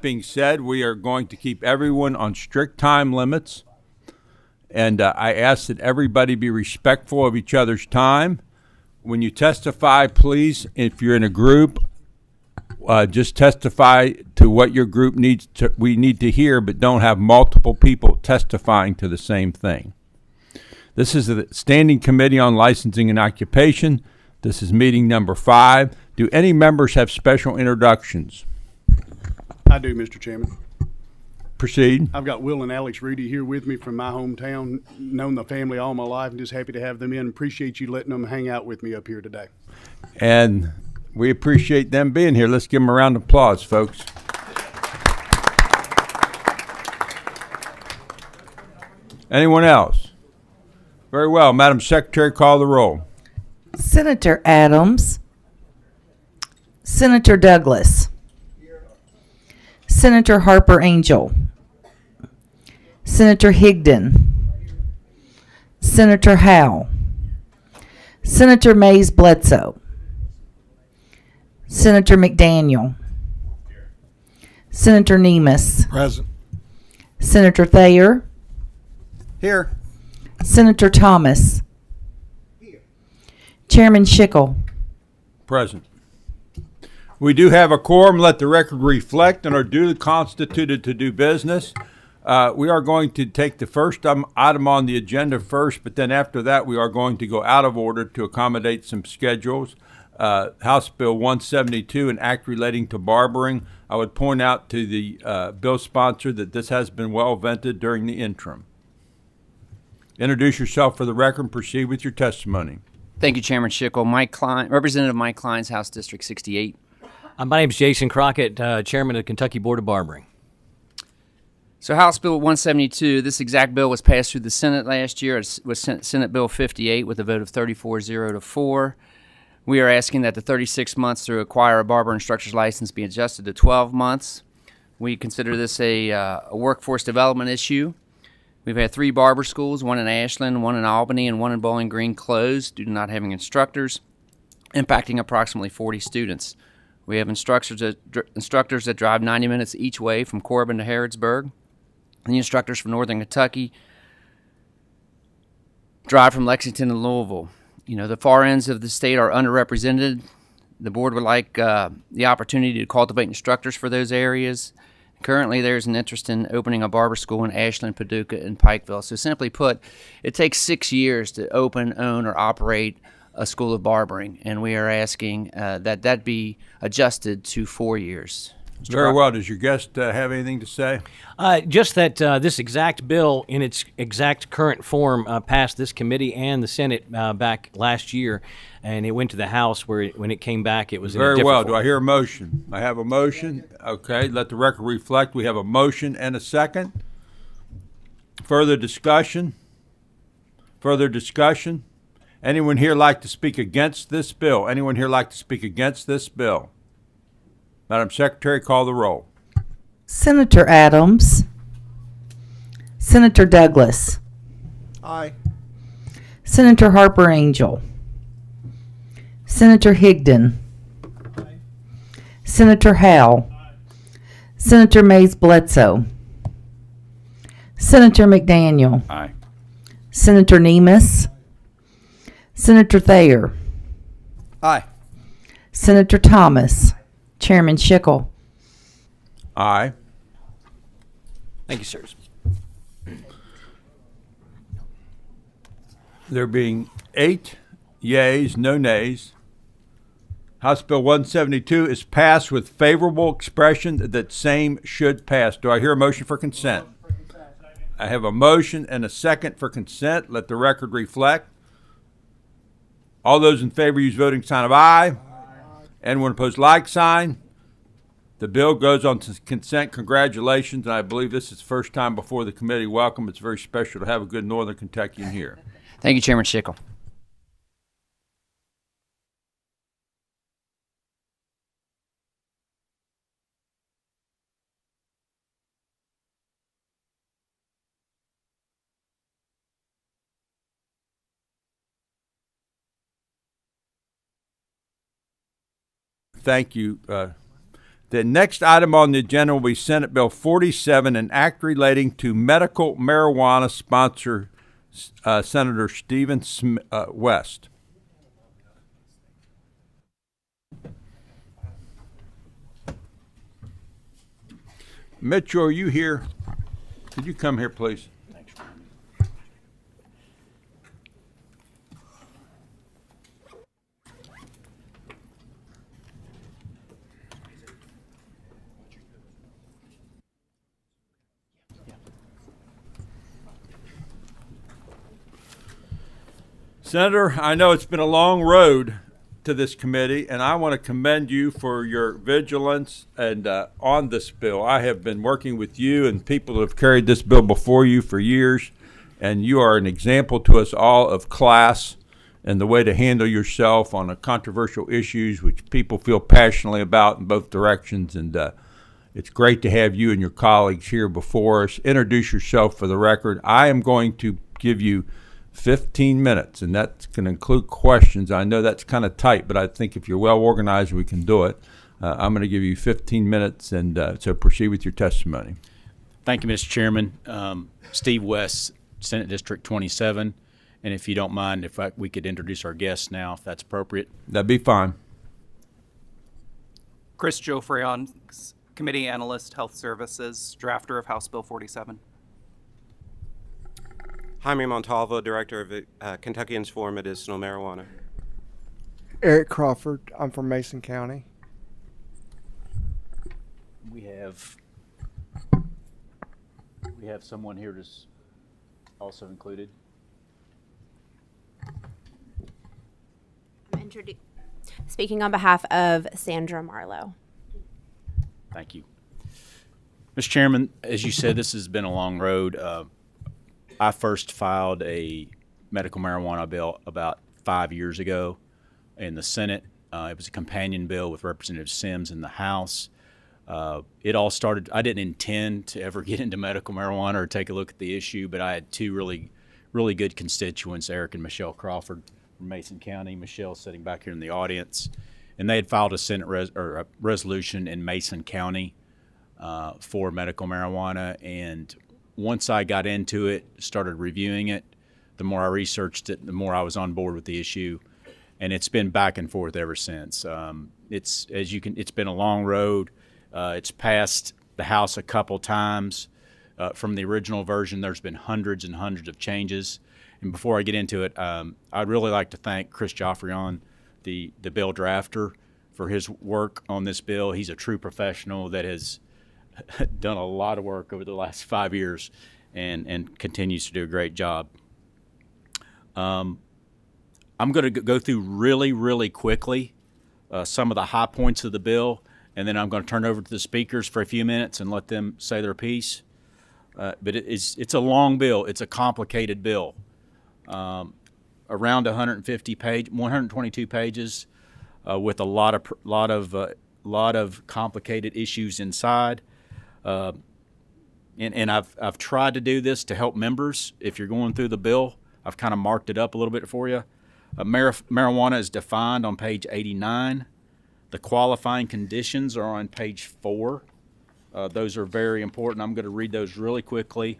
being said, we are going to keep everyone on strict time limits. And I ask that everybody be respectful of each other's time. When you testify, please, if you're in a group, just testify to what your group we need to hear, but don't have multiple people testifying to the same thing. This is the Standing Committee on Licensing and Occupation. This is meeting number 5. Do any members have special introductions? I do, Mr. Chairman. Proceed. I've got Will and Alex Rudy here with me from my hometown. Known the family all my life and just happy to have them in. Appreciate you letting them hang out with me up here today. And we appreciate them being here. Let's give them a round of applause, folks. Anyone else? Very well. Madam Secretary, call the roll. Senator Adams. Senator Douglas. Senator Harper Angel. Senator Higdon. Senator Howell. Senator Mays Bledsoe. Senator McDaniel. Senator Nemes. Present. Senator Thayer. Here. Senator Thomas. Chairman Schickel. Present. We do have a quorum. Let the record reflect and are duly constituted to do business. We are going to take the first item on the agenda first, but then after that we are going to go out of order to accommodate some schedules. House Bill 172, an act relating to barbering. I would point out to the bill sponsor that this has been well vetted during the interim. Introduce yourself for the record and proceed with your testimony. Thank you, Chairman Schickel. Mike Klein, Representative Mike Klein's House District 68. My name is Jason Crockett, Chairman of the Kentucky Board of Barbering. So House Bill 172, this exact bill was passed through the Senate last year. It was Senate Bill 58 with a vote of 34-0 to 4. We are asking that the 36 months to acquire a barber instructor's license be adjusted to 12 months. We consider this a workforce development issue. We've had 3 barber schools, one in Ashland, one in Albany, and one in Bowling Green closed due to not having instructors, impacting approximately 40 students. We have instructors that drive 90 minutes each way from Corbin to Harrodsburg. The instructors from Northern Kentucky drive from Lexington to Louisville. You know, the far ends of the state are underrepresented. The board would like the opportunity to cultivate instructors for those areas. Currently, there's an interest in opening a barber school in Ashland, Paducah, and Pikeville. So simply put, it takes 6 years to open, own, or operate a school of barbering, and we are asking that be adjusted to 4 years. Very well. Does your guest have anything to say? Just that this exact bill in its exact current form passed this committee and the Senate back last year, and it went to the House where when it came back it was in a Very different well. form. Do I hear a motion? I have a motion. Okay, let the record reflect. We have a motion and a second. Further discussion? Further discussion? Anyone here like to speak against this bill? Anyone here like to speak against this bill? Madam Secretary, call the roll. Senator Adams. Senator Douglas. Aye. Senator Harper Angel. Senator Higdon. Senator Howell. Senator Mays Bledsoe. Senator McDaniel. Aye. Senator Nemes. Senator Thayer. Aye. Senator Thomas. Chairman Schickel. Aye. Thank you, sirs. There being 8 yeas, no nays, House Bill 172 is passed with favorable expression that same should pass. Do I hear a motion for consent? I have a motion and a second for consent. Let the record reflect. All those in favor use voting sign of aye. Anyone opposed, like sign. The bill goes on to consent. Congratulations, and I believe this is the first time before the committee. Welcome. It's very special to have a good Northern Kentuckian here. Thank you, Chairman Schickel. Thank you. The next item on the agenda will be Senate Bill 47, an act relating to medical marijuana, sponsor Senator Stephen West. Mitchell, are you here? Could you come here, please? Senator, I know it's been a long road to this committee, and I want to commend you for your vigilance and on this bill. I have been working with you and people who have carried this bill before you for years, and you are an example to us all of class and the way to handle yourself on a controversial issues which people feel passionately about in both directions. And it's great to have you and your colleagues here before us. Introduce yourself for the record. I am going to give you 15 minutes, and that's going to include questions. I know that's kind of tight, but I think if you're well organized, we can do it. I'm going to give you 15 minutes, and so proceed with your testimony. Thank you, Mr. Chairman. Steve West, Senate District 27. And if you don't mind, if we could introduce our guests now, if that's appropriate. That'd be fine. Chris Jofreon, Committee Analyst, Health Services, drafter of House Bill 47. Jaime Montalvo, Director of Kentuckians for Medicinal Marijuana. Eric Crawford. I'm from Mason County. We have someone here that's also included. Speaking on behalf of Sandra Marlowe. Thank you. Mr. Chairman, as you said, this has been a long road. I first filed a medical marijuana bill about 5 years ago in the Senate. It was a companion bill with Representative Sims in the House. It all started, I didn't intend to ever get into medical marijuana or take a look at the issue, but I had two really good constituents, Eric and Michelle Crawford from Mason County. Michelle sitting back here in the audience. And they had filed a Senate a resolution in Mason County for medical marijuana. And once I got into it, started reviewing it, the more I researched it, the more I was on board with the issue. And it's been back and forth ever since. It's been a long road. It's passed the House a couple times. From the original version, there's been hundreds and hundreds of changes. And before I get into it, I'd really like to thank Chris Jofreon, the bill drafter, for his work on this bill. He's a true professional that has done a lot of work over the last 5 years and continues to do a great job. I'm going to go through really quickly some of the high points of the bill, and then I'm going to turn over to the speakers for a few minutes and let them say their piece. But it's a long bill. It's a complicated bill. Around 122 pages, with a lot of complicated issues inside. And I've tried to do this to help members. If you're going through the bill, I've kind of marked it up a little bit for you. Marijuana is defined on page 89. The qualifying conditions are on page 4. Those are very important. I'm going to read those really quickly.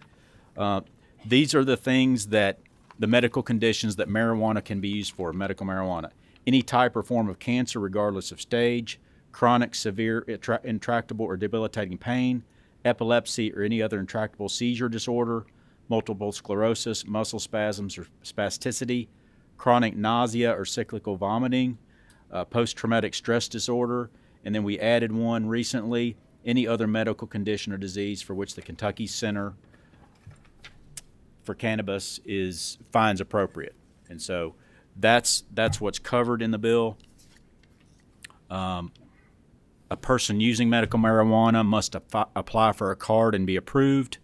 These are the things that the medical conditions that marijuana can be used for, medical marijuana. Any type or form of cancer, regardless of stage, chronic, severe, intractable, or debilitating pain, epilepsy, or any other intractable seizure disorder, multiple sclerosis, muscle spasms or spasticity, chronic nausea or cyclical vomiting, post-traumatic stress disorder, and then we added one recently, any other medical condition or disease for which the Kentucky Center for Cannabis finds appropriate. And so that's what's covered in the bill. A person using medical marijuana must apply for a card and be approved.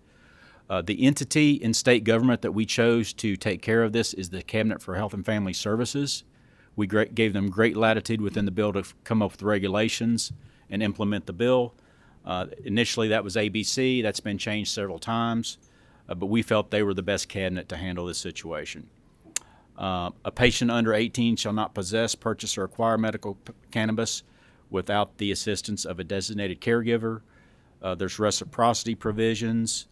The entity in state government that we chose to take care of this is the Cabinet for Health and Family Services. We gave them great latitude within the bill to come up with regulations and implement the bill. Initially, that was ABC. That's been changed several times, but we felt they were the best cabinet to handle this situation. A patient under 18 shall not possess, purchase, or acquire medical cannabis without the assistance of a designated caregiver. There's reciprocity provisions.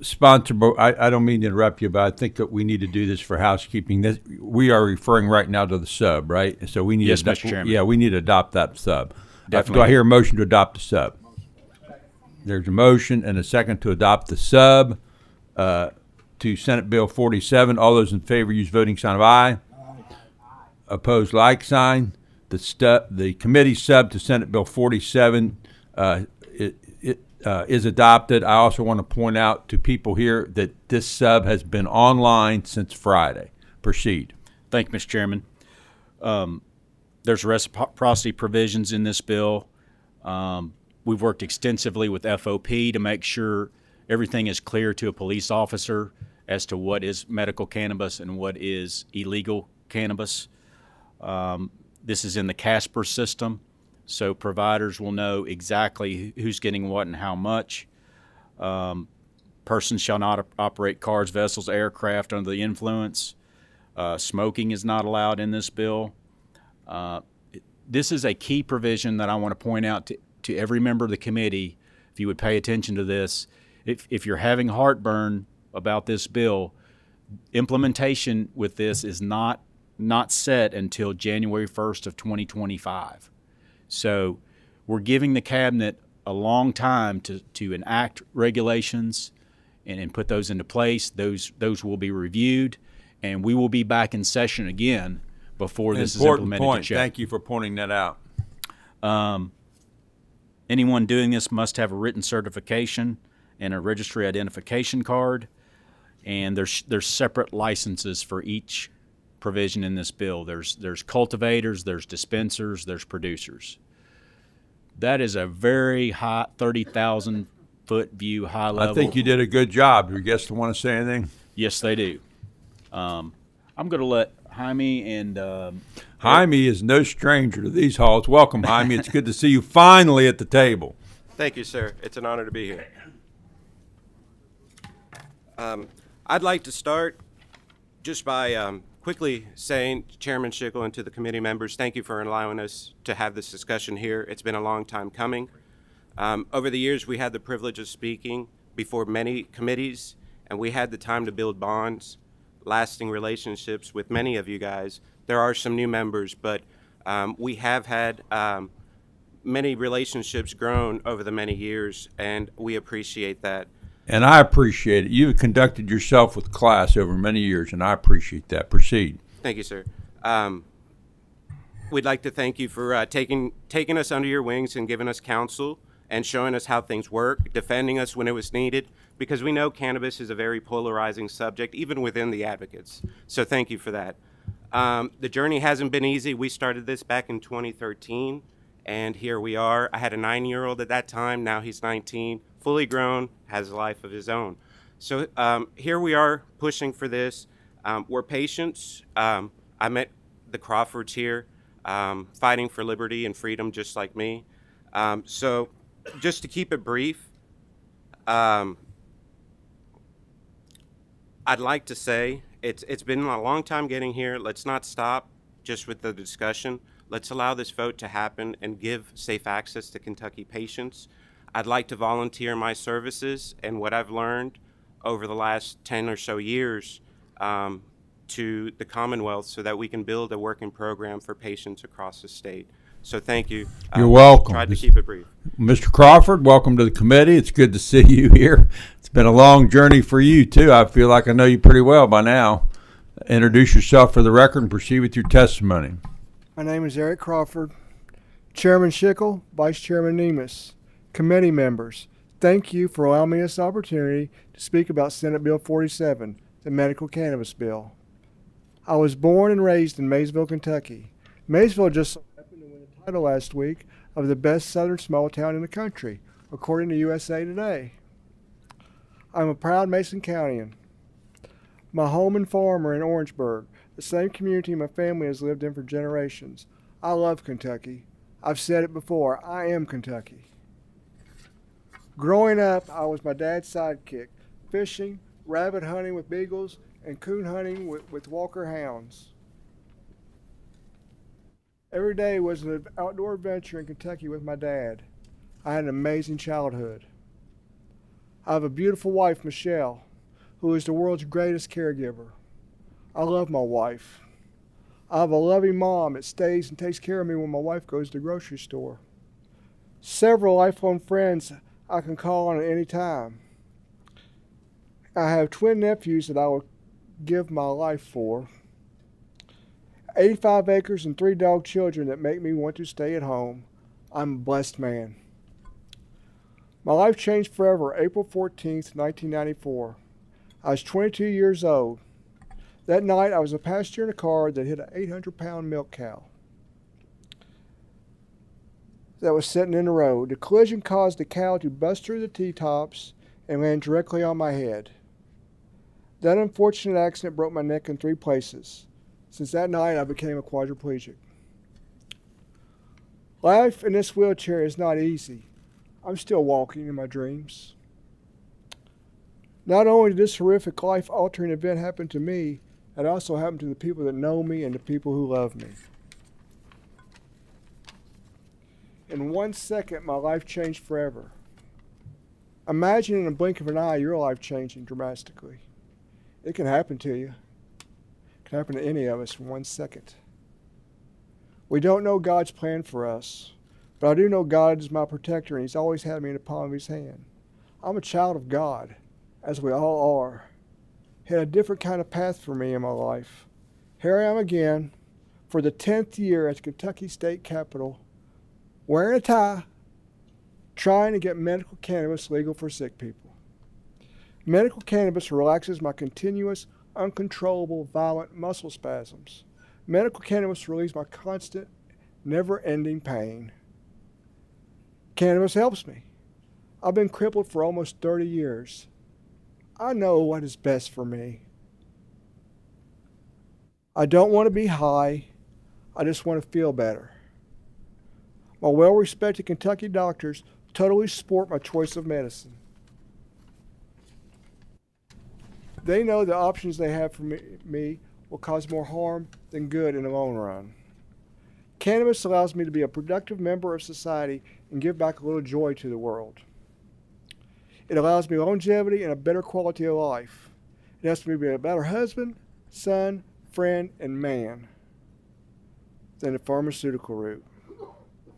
Sponsor, I don't mean to interrupt you, but I think that we need to do this for housekeeping. We are referring right now to the sub, right? So we need Yes, to, Mr. Chairman. Yeah, we need to adopt that sub. Definitely. Do I hear a motion to adopt the sub? There's a motion and a second to adopt the sub to Senate Bill 47. All those in favor use voting sign of aye. Opposed, like sign. The committee sub to Senate Bill 47 is adopted. I also want to point out to people here that this sub has been online since Friday. Proceed. Thank you, Mr. Chairman. There's reciprocity provisions in this bill. We've worked extensively with FOP to make sure everything is clear to a police officer as to what is medical cannabis and what is illegal cannabis. This is in the CASPER system, so providers will know exactly who's getting what and how much. Persons shall not operate cars, vessels, aircraft under the influence. Smoking is not allowed in this bill. This is a key provision that I want to point out to every member of the committee. If you would pay attention to this, if you're having heartburn about this bill, implementation with this is not set until January 1st of 2025. So we're giving the cabinet a long time to enact regulations and put those into place. Those will be reviewed, and we will be back in session again before this is Important implemented. point. To check. Thank you for pointing that out. Anyone doing this must have a written certification and a registry identification card, and there's separate licenses for each provision in this bill. There's cultivators, there's dispensers, there's producers. That is a very high, 30,000 foot view, high level. I think you did a good job. Your guests want to say anything? Yes, they do. I'm going to let Jaime and Jaime is no stranger to these halls. Welcome, Jaime. It's good to see you finally at the table. Thank you, sir. It's an honor to be here. I'd like to start just by quickly saying to Chairman Schickel and to the committee members, thank you for allowing us to have this discussion here. It's been a long time coming. Over the years, we had the privilege of speaking before many committees, and we had the time to build bonds, lasting relationships with many of you guys. There are some new members, but we have had many relationships grown over the many years, and we appreciate that. And I appreciate it. You've conducted yourself with class over many years, and I appreciate that. Proceed. Thank you, sir. We'd like to thank you for taking us under your wings and giving us counsel and showing us how things work, defending us when it was needed, because we know cannabis is a very polarizing subject, even within the advocates. So thank you for that. The journey hasn't been easy. We started this back in 2013, and here we are. I had a 9-year-old at that time. Now he's 19, fully grown, has a life of his own. So here we are pushing for this. We're patients. I met the Crawfords here, fighting for liberty and freedom just like me. So just to keep it brief, I'd like to say it's been a long time getting here. Let's not stop just with the discussion. Let's allow this vote to happen and give safe access to Kentucky patients. I'd like to volunteer my services and what I've learned over the last 10 or so years to the Commonwealth so that we can build a working program for patients across the state. So thank you. You're welcome. Tried to keep it brief. Mr. Crawford, welcome to the committee. It's good to see you here. It's been a long journey for you, too. I feel like I know you pretty well by now. Introduce yourself for the record and proceed with your testimony. My name is Eric Crawford. Chairman Schickel, Vice Chairman Nemus, committee members, thank you for allowing me this opportunity to speak about Senate Bill 47, the medical cannabis bill. I was born and raised in Maysville, Kentucky. Maysville just happened to win the title last week of the best southern small town in the country, according to USA Today. I'm a proud Mason Countyan. My home and farm are in Orangeburg, the same community my family has lived in for generations. I love Kentucky. I've said it before, I am Kentucky. Growing up, I was my dad's sidekick, fishing, rabbit hunting with beagles, and coon hunting with Walker hounds. Every day was an outdoor adventure in Kentucky with my dad. I had an amazing childhood. I have a beautiful wife, Michelle, who is the world's greatest caregiver. I love my wife. I have a loving mom that stays and takes care of me when my wife goes to the grocery store. Several lifelong friends I can call on at any time. I have twin nephews that I will give my life for. 85 acres and 3 dog children that make me want to stay at home. I'm a blessed man. My life changed forever April 14th, 1994. I was 22 years old. That night I was a passenger in a car that hit an 800-pound milk cow that was sitting in the road. The collision caused the cow to bust through the T-tops and land directly on my head. That unfortunate accident broke my neck in 3 places. Since that night, I became a quadriplegic. Life in this wheelchair is not easy. I'm still walking in my dreams. Not only did this horrific life-altering event happen to me, it also happened to the people that know me and the people who love me. In 1 second, my life changed forever. Imagine in a blink of an eye your life changing dramatically. It can happen to you. It can happen to any of us in 1 second. We don't know God's plan for us, but I do know God is my protector, and He's always had me in the palm of His hand. I'm a child of God, as we all are. He had a different kind of path for me in my life. Here I am again, for the 10th year at the Kentucky State Capitol, wearing a tie, trying to get medical cannabis legal for sick people. Medical cannabis relaxes my continuous, uncontrollable, violent muscle spasms. Medical cannabis relieves my constant, never-ending pain. Cannabis helps me. I've been crippled for almost 30 years. I know what is best for me. I don't want to be high. I just want to feel better. My well-respected Kentucky doctors totally support my choice of medicine. They know the options they have for me will cause more harm than good in the long run. Cannabis allows me to be a productive member of society and give back a little joy to the world. It allows me longevity and a better quality of life. It helps me be a better husband, son, friend, and man than the pharmaceutical route.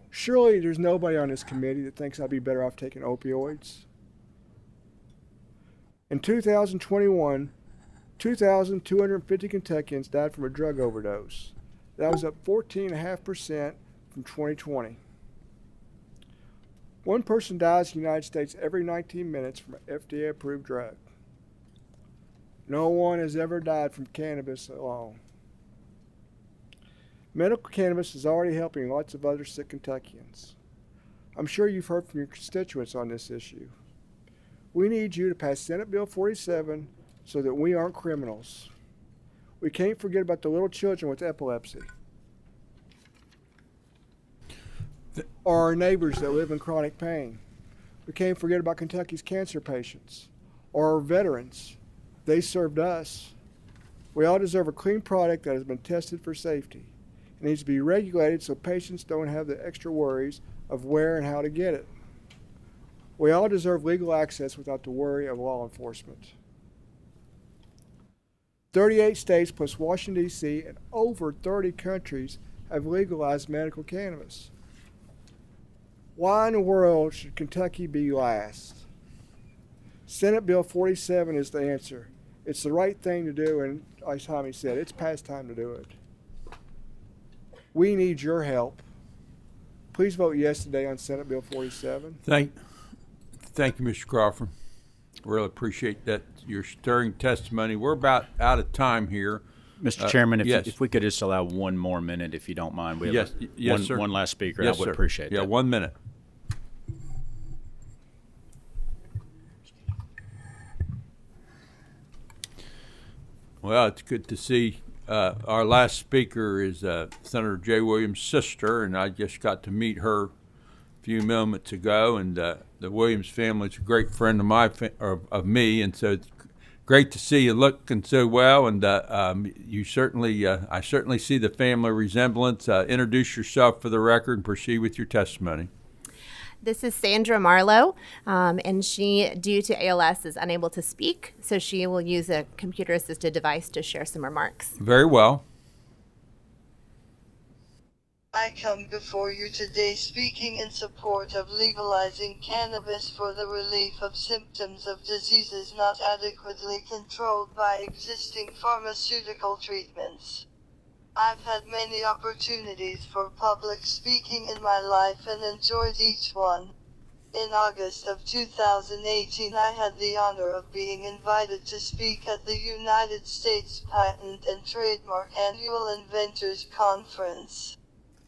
Surely there's nobody on this committee that thinks I'd be better off taking opioids. In 2021, 2,250 Kentuckians died from a drug overdose. That was up 14.5% from 2020. One person dies in the United States every 19 minutes from an FDA-approved drug. No one has ever died from cannabis alone. Medical cannabis is already helping lots of other sick Kentuckians. I'm sure you've heard from your constituents on this issue. We need you to pass Senate Bill 47 so that we aren't criminals. We can't forget about the little children with epilepsy, or our neighbors that live in chronic pain. We can't forget about Kentucky's cancer patients, or our veterans. They served us. We all deserve a clean product that has been tested for safety. It needs to be regulated so patients don't have the extra worries of where and how to get it. We all deserve legal access without the worry of law enforcement. 38 states plus Washington, D.C., and over 30 countries have legalized medical cannabis. Why in the world should Kentucky be last? Senate Bill 47 is the answer. It's the right thing to do, and as Tommy said, it's past time to do it. We need your help. Please vote yes today on Senate Bill 47. Thank you, Mr. Crawford. Really appreciate that, your stirring testimony. We're about out of time here. Mr. Chairman, yes. if we could just allow 1 more minute, if you don't mind. We have Yes, sir. one last speaker. Yes, I would sir. appreciate that. 1 minute. Well, it's good to see. Our last speaker is Senator Jay Williams' sister, and I just got to meet her a few moments ago. And the Williams family is a great friend of me, and so it's Great to see you looking so well, and you certainly, I certainly see the family resemblance. Introduce yourself for the record and proceed with your testimony. This is Sandra Marlowe, and she, due to ALS, is unable to speak, so she will use a computer-assisted device to share some remarks. Very well. I come before you today speaking in support of legalizing cannabis for the relief of symptoms of diseases not adequately controlled by existing pharmaceutical treatments. I've had many opportunities for public speaking in my life and enjoyed each one. In August of 2018, I had the honor of being invited to speak at the United States Patent and Trademark Annual Inventors Conference.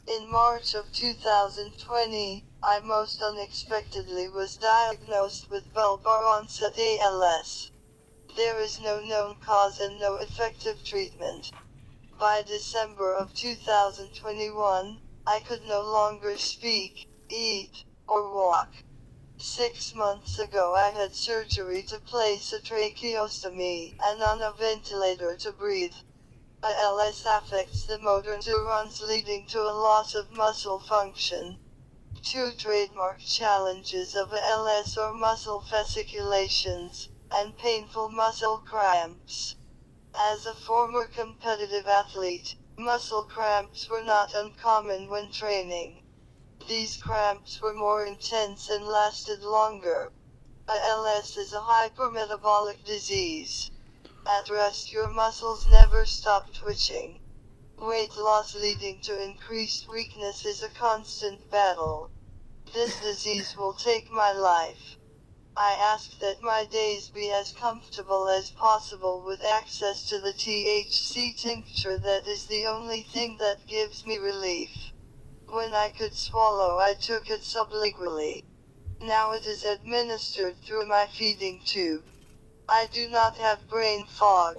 In March of 2020, I most unexpectedly was diagnosed with bulbar onset ALS. There is no known cause and no effective treatment. By December of 2021, I could no longer speak, eat, or walk. 6 months ago I had surgery to place a tracheostomy and on a ventilator to breathe. ALS affects the motor neurons leading to a loss of muscle function. 2 trademark challenges of ALS are muscle fasciculations and painful muscle cramps. As a former competitive athlete, muscle cramps were not uncommon when training. These cramps were more intense and lasted longer. ALS is a hypermetabolic disease. At rest, your muscles never stop twitching. Weight loss leading to increased weakness is a constant battle. This disease will take my life. I ask that my days be as comfortable as possible with access to the THC tincture that is the only thing that gives me relief. When I could swallow, I took it sublingually. Now it is administered through my feeding tube. I do not have brain fog.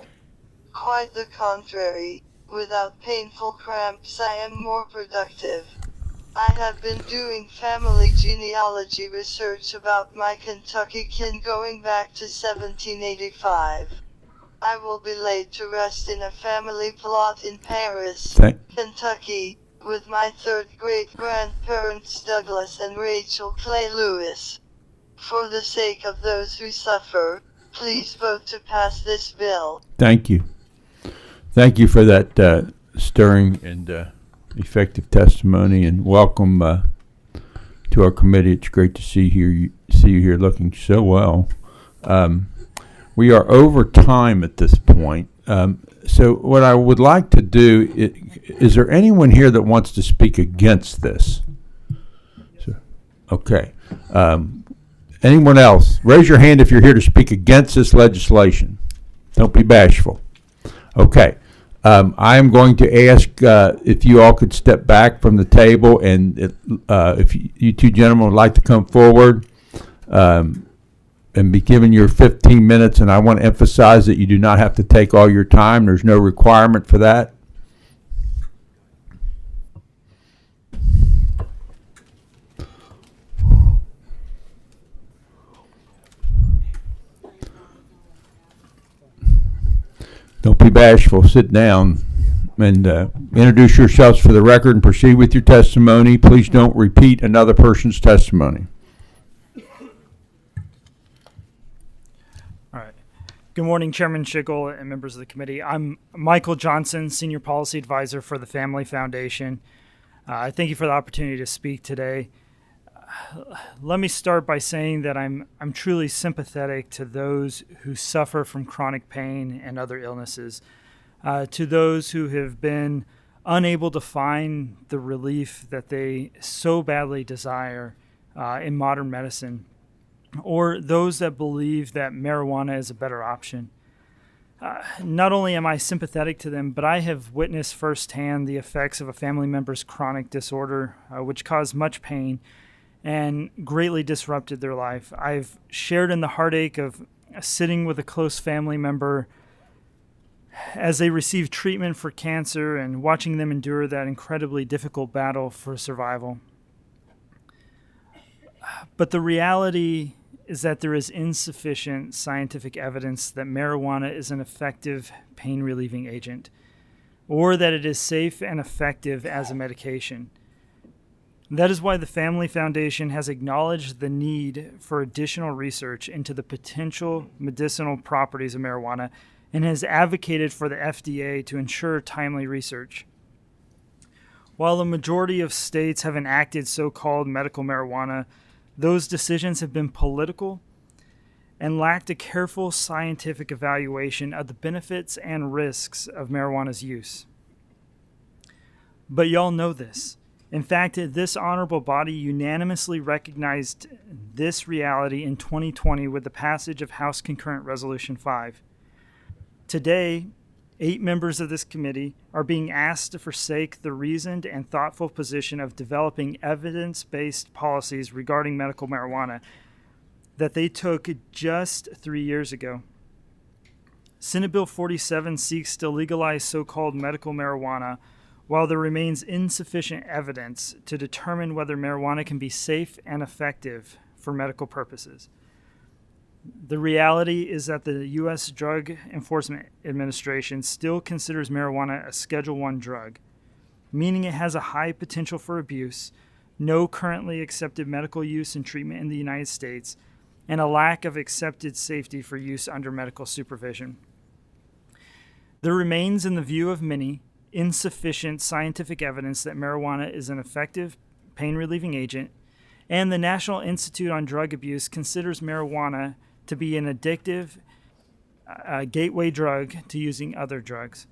Quite the contrary, without painful cramps I am more productive. I have been doing family genealogy research about my Kentucky kin going back to 1785. I will be laid to rest in a family plot in Paris, Kentucky, with my 3rd great-grandparents Douglas and Rachel Clay Lewis. For the sake of those who suffer, please vote to pass this bill. Thank you. Thank you for that stirring and effective testimony, and welcome to our committee. It's great to see you here looking so well. We are over time at this point. So what I would like to do, is there anyone here that wants to speak against this? Okay. Anyone else? Raise your hand if you're here to speak against this legislation. Don't be bashful. Okay. I am going to ask if you all could step back from the table, and if you two gentlemen would like to come forward and be given your 15 minutes. And I want to emphasize that you do not have to take all your time. There's no requirement for that. Don't be bashful. Sit down and introduce yourselves for the record and proceed with your testimony. Please don't repeat another person's testimony. All right. Good morning, Chairman Schickel and members of the committee. I'm Michael Johnson, Senior Policy Advisor for the Family Foundation. I thank you for the opportunity to speak today. Let me start by saying that I'm truly sympathetic to those who suffer from chronic pain and other illnesses, to those who have been unable to find the relief that they so badly desire in modern medicine, or those that believe that marijuana is a better option. Not only am I sympathetic to them, but I have witnessed firsthand the effects of a family member's chronic disorder, which caused much pain and greatly disrupted their life. I've shared in the heartache of sitting with a close family member as they receive treatment for cancer and watching them endure that incredibly difficult battle for survival. But the reality is that there is insufficient scientific evidence that marijuana is an effective pain relieving agent, or that it is safe and effective as a medication. That is why the Family Foundation has acknowledged the need for additional research into the potential medicinal properties of marijuana and has advocated for the FDA to ensure timely research. While the majority of states have enacted so-called medical marijuana, those decisions have been political and lacked a careful scientific evaluation of the benefits and risks of marijuana's use. But y'all know this. In fact, this honorable body unanimously recognized this reality in 2020 with the passage of House Concurrent Resolution 5. Today, 8 members of this committee are being asked to forsake the reasoned and thoughtful position of developing evidence-based policies regarding medical marijuana that they took just 3 years ago. Senate Bill 47 seeks to legalize so-called medical marijuana while there remains insufficient evidence to determine whether marijuana can be safe and effective for medical purposes. The reality is that the U.S. Drug Enforcement Administration still considers marijuana a Schedule I drug, meaning it has a high potential for abuse, no currently accepted medical use and treatment in the United States, and a lack of accepted safety for use under medical supervision. There remains, in the view of many, insufficient scientific evidence that marijuana is an effective pain-relieving agent, and the National Institute on Drug Abuse considers marijuana to be an addictive gateway drug to using other drugs.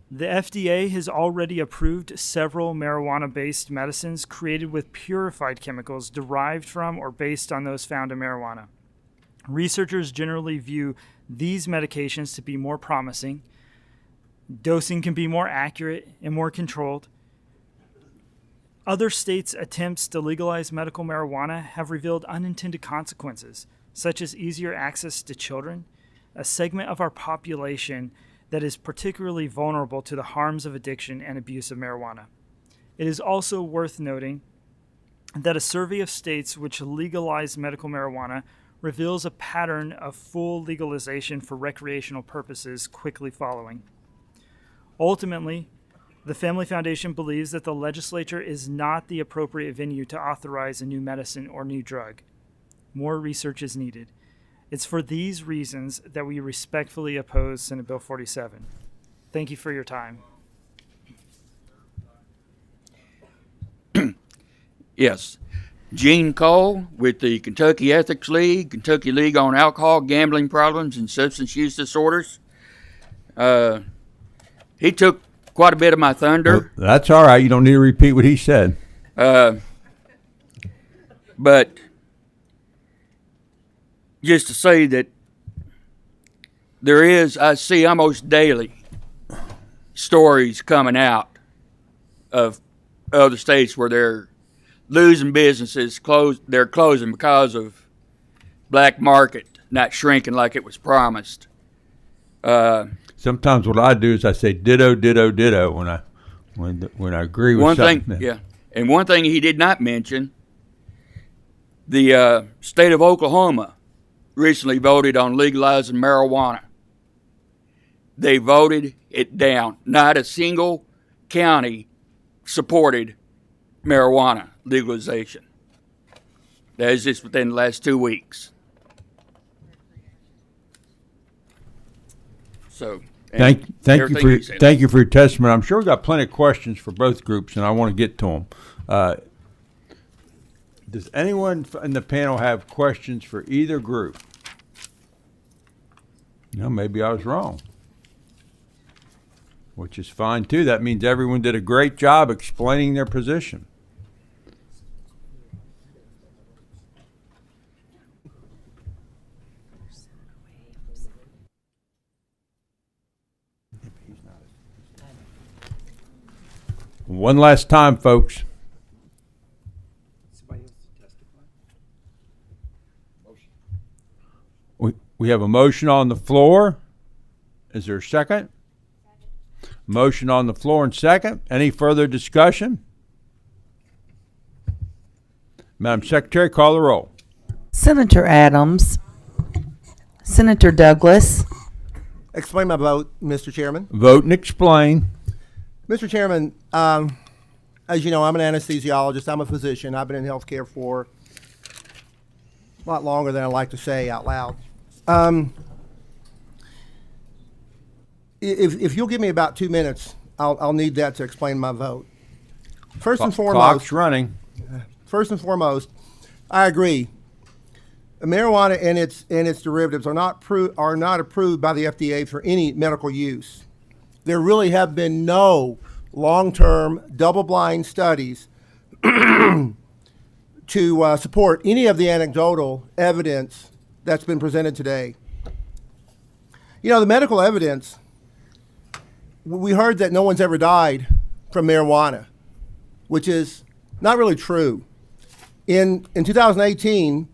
The FDA has already approved several marijuana-based medicines created with purified chemicals derived from or based on those found in marijuana. Researchers generally view these medications to be more promising. Dosing can be more accurate and more controlled. Other states' attempts to legalize medical marijuana have revealed unintended consequences, such as easier access to children, a segment of our population that is particularly vulnerable to the harms of addiction and abuse of marijuana. It is also worth noting that a survey of states which legalize medical marijuana reveals a pattern of full legalization for recreational purposes quickly following. Ultimately, the Family Foundation believes that the legislature is not the appropriate venue to authorize a new medicine or new drug. More research is needed. It's for these reasons that we respectfully oppose Senate Bill 47. Thank you for your time. Yes. Gene Cole with the Kentucky Ethics League, Kentucky League on Alcohol, Gambling Problems, and Substance Use Disorders. He took quite a bit of my thunder. Well, that's all right. You don't need to repeat what he said. But just to say that I see almost daily stories coming out of other states where they're losing businesses, they're closing because of black market not shrinking like it was promised. Sometimes what I do is I say ditto, ditto, ditto when I agree with one something. Thing, yeah. And one thing he did not mention, the state of Oklahoma recently voted on legalizing marijuana. They voted it down. Not a single county supported marijuana legalization. That is just within the last 2 weeks. So thank you for your testimony. I'm sure we've got plenty of questions for both groups, and I want to get to them. Does anyone in the panel have questions for either group? No, maybe I was wrong, which is fine too. That means everyone did a great job explaining their position. One last time, folks. We have a motion on the floor. Is there a second? Motion on the floor and second. Any further discussion? Madam Secretary, call the roll. Senator Adams, Senator Douglas, Explain my vote, Mr. Chairman. Vote and explain. Mr. Chairman, as you know, I'm an anesthesiologist. I'm a physician. I've been in healthcare for a lot longer than I like to say out loud. If you'll give me about 2 minutes, I'll need that to explain my vote. First and Clock's running. First and foremost, I agree. Marijuana and its derivatives are not approved by the FDA for any medical use. There really have been no long-term double-blind studies to support any of the anecdotal evidence that's been presented today. You know, the medical evidence, we heard that no one's ever died from marijuana, which is not really true. In 2018,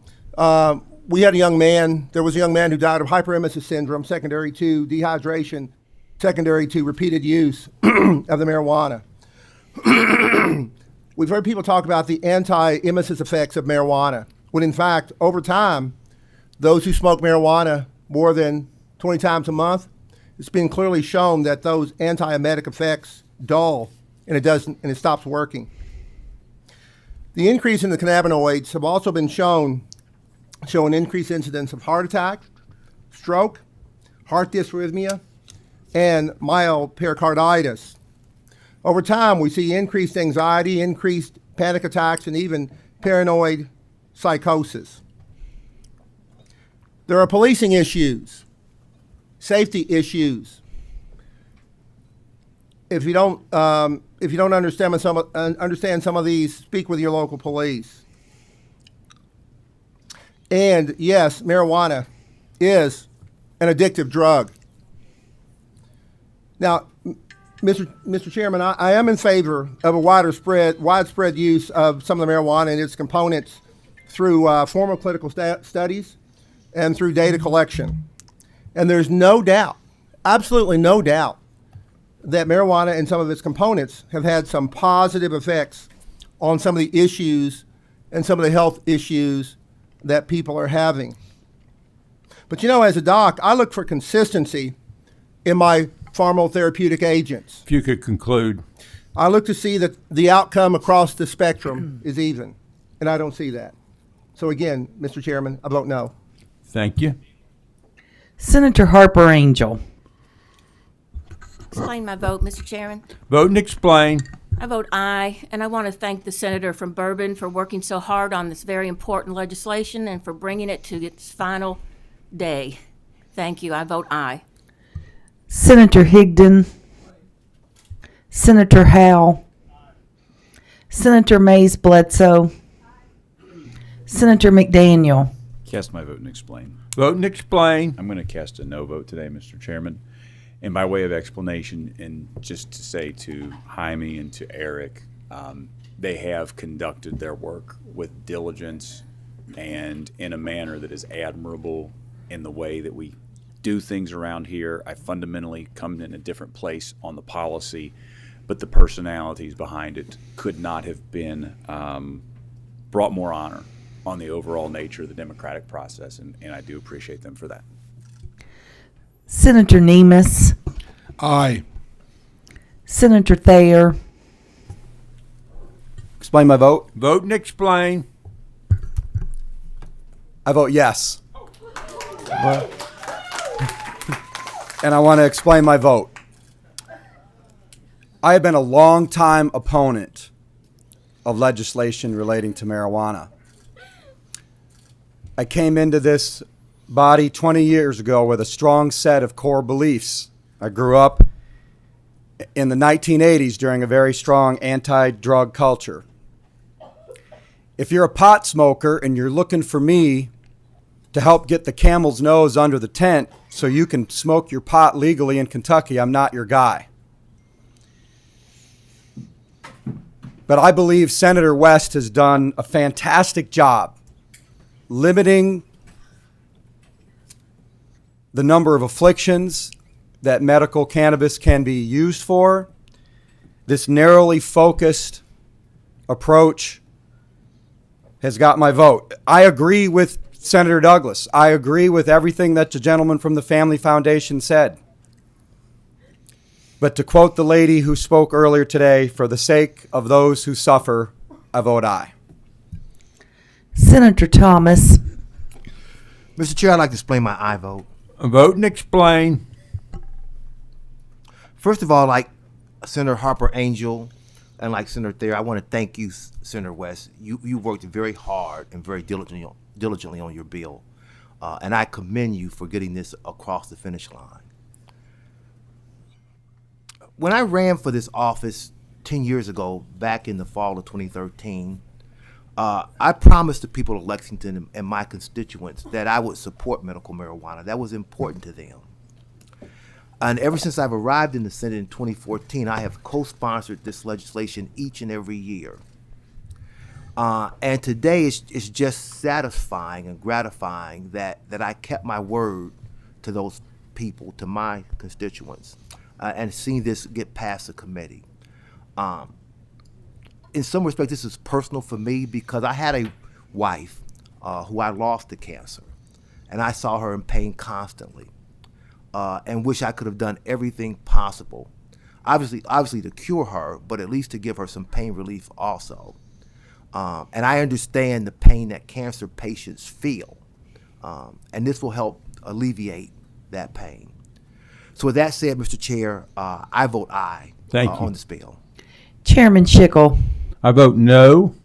we had there was a young man who died of hyperemesis syndrome, secondary to dehydration, secondary to repeated use of the marijuana. We've heard people talk about the anti-emesis effects of marijuana, when in fact, over time, those who smoke marijuana more than 20 times a month, it's been clearly shown that those antiemetic effects dull and it stops working. The increase in the cannabinoids have also been show an increased incidence of heart attack, stroke, heart dysrhythmia, and mild pericarditis. Over time, we see increased anxiety, increased panic attacks, and even paranoid psychosis. There are policing issues, safety issues. If you don't understand some of these, speak with your local police. And yes, marijuana is an addictive drug. Now, Mr. Chairman, I am in favor of a widespread use of some of the marijuana and its components through formal clinical studies and through data collection. And there's no doubt, absolutely no doubt, that marijuana and some of its components have had some positive effects on some of the issues and some of the health issues that people are having. But you know, as a doc, I look for consistency in my pharmacotherapeutic agents. If you could conclude. I look to see that the outcome across the spectrum is even, and I don't see that. So again, Mr. Chairman, I vote no. Thank you. Senator Harper Angel. Explain my vote, Mr. Chairman. Vote and explain. I vote aye, and I want to thank the senator from Bourbon for working so hard on this very important legislation and for bringing it to its final day. Thank you. I vote aye. Senator Higdon, Senator Howell, Senator Mays Bledsoe, Senator McDaniel. Cast my vote and explain. Vote and explain. I'm going to cast a no vote today, Mr. Chairman. And by way of explanation, and just to say to Jaime and to Eric, they have conducted their work with diligence and in a manner that is admirable in the way that we do things around here. I fundamentally come in a different place on the policy, but the personalities behind it could not have been brought more honor on the overall nature of the democratic process, and I do appreciate them for that. Senator Nemes. Aye. Senator Thayer. Explain my vote. Vote and explain. I vote yes. And I want to explain my vote. I have been a long-time opponent of legislation relating to marijuana. I came into this body 20 years ago with a strong set of core beliefs. I grew up in the 1980s during a very strong anti-drug culture. If you're a pot smoker and you're looking for me to help get the camel's nose under the tent so you can smoke your pot legally in Kentucky, I'm not your guy. But I believe Senator West has done a fantastic job limiting the number of afflictions that medical cannabis can be used for. This narrowly focused approach has got my vote. I agree with Senator Douglas, I agree with everything that the gentleman from the Family Foundation said. But to quote the lady who spoke earlier today, for the sake of those who suffer, I vote aye. Senator Thomas. Mr. Chair, I'd like to explain my aye vote. Vote and explain. First of all, like Senator Harper Angel and like Senator Thayer, I want to thank you, Senator West. You worked very hard and very diligently on your bill, and I commend you for getting this across the finish line. When I ran for this office 10 years ago, back in the fall of 2013, I promised the people of Lexington and my constituents that I would support medical marijuana. That was important to them. And ever since I've arrived in the Senate in 2014, I have co-sponsored this legislation each and every year. And today it's just satisfying and gratifying that I kept my word to those people, to my constituents, and seeing this get past the committee. In some respects, this is personal for me because I had a wife who I lost to cancer, and I saw her in pain constantly. And wish I could have done everything possible, obviously to cure her, but at least to give her some pain relief also. And I understand the pain that cancer patients feel, and this will help alleviate that pain. So with that said, Mr. Chair, I vote aye on this bill. Chairman Schickel. I vote no.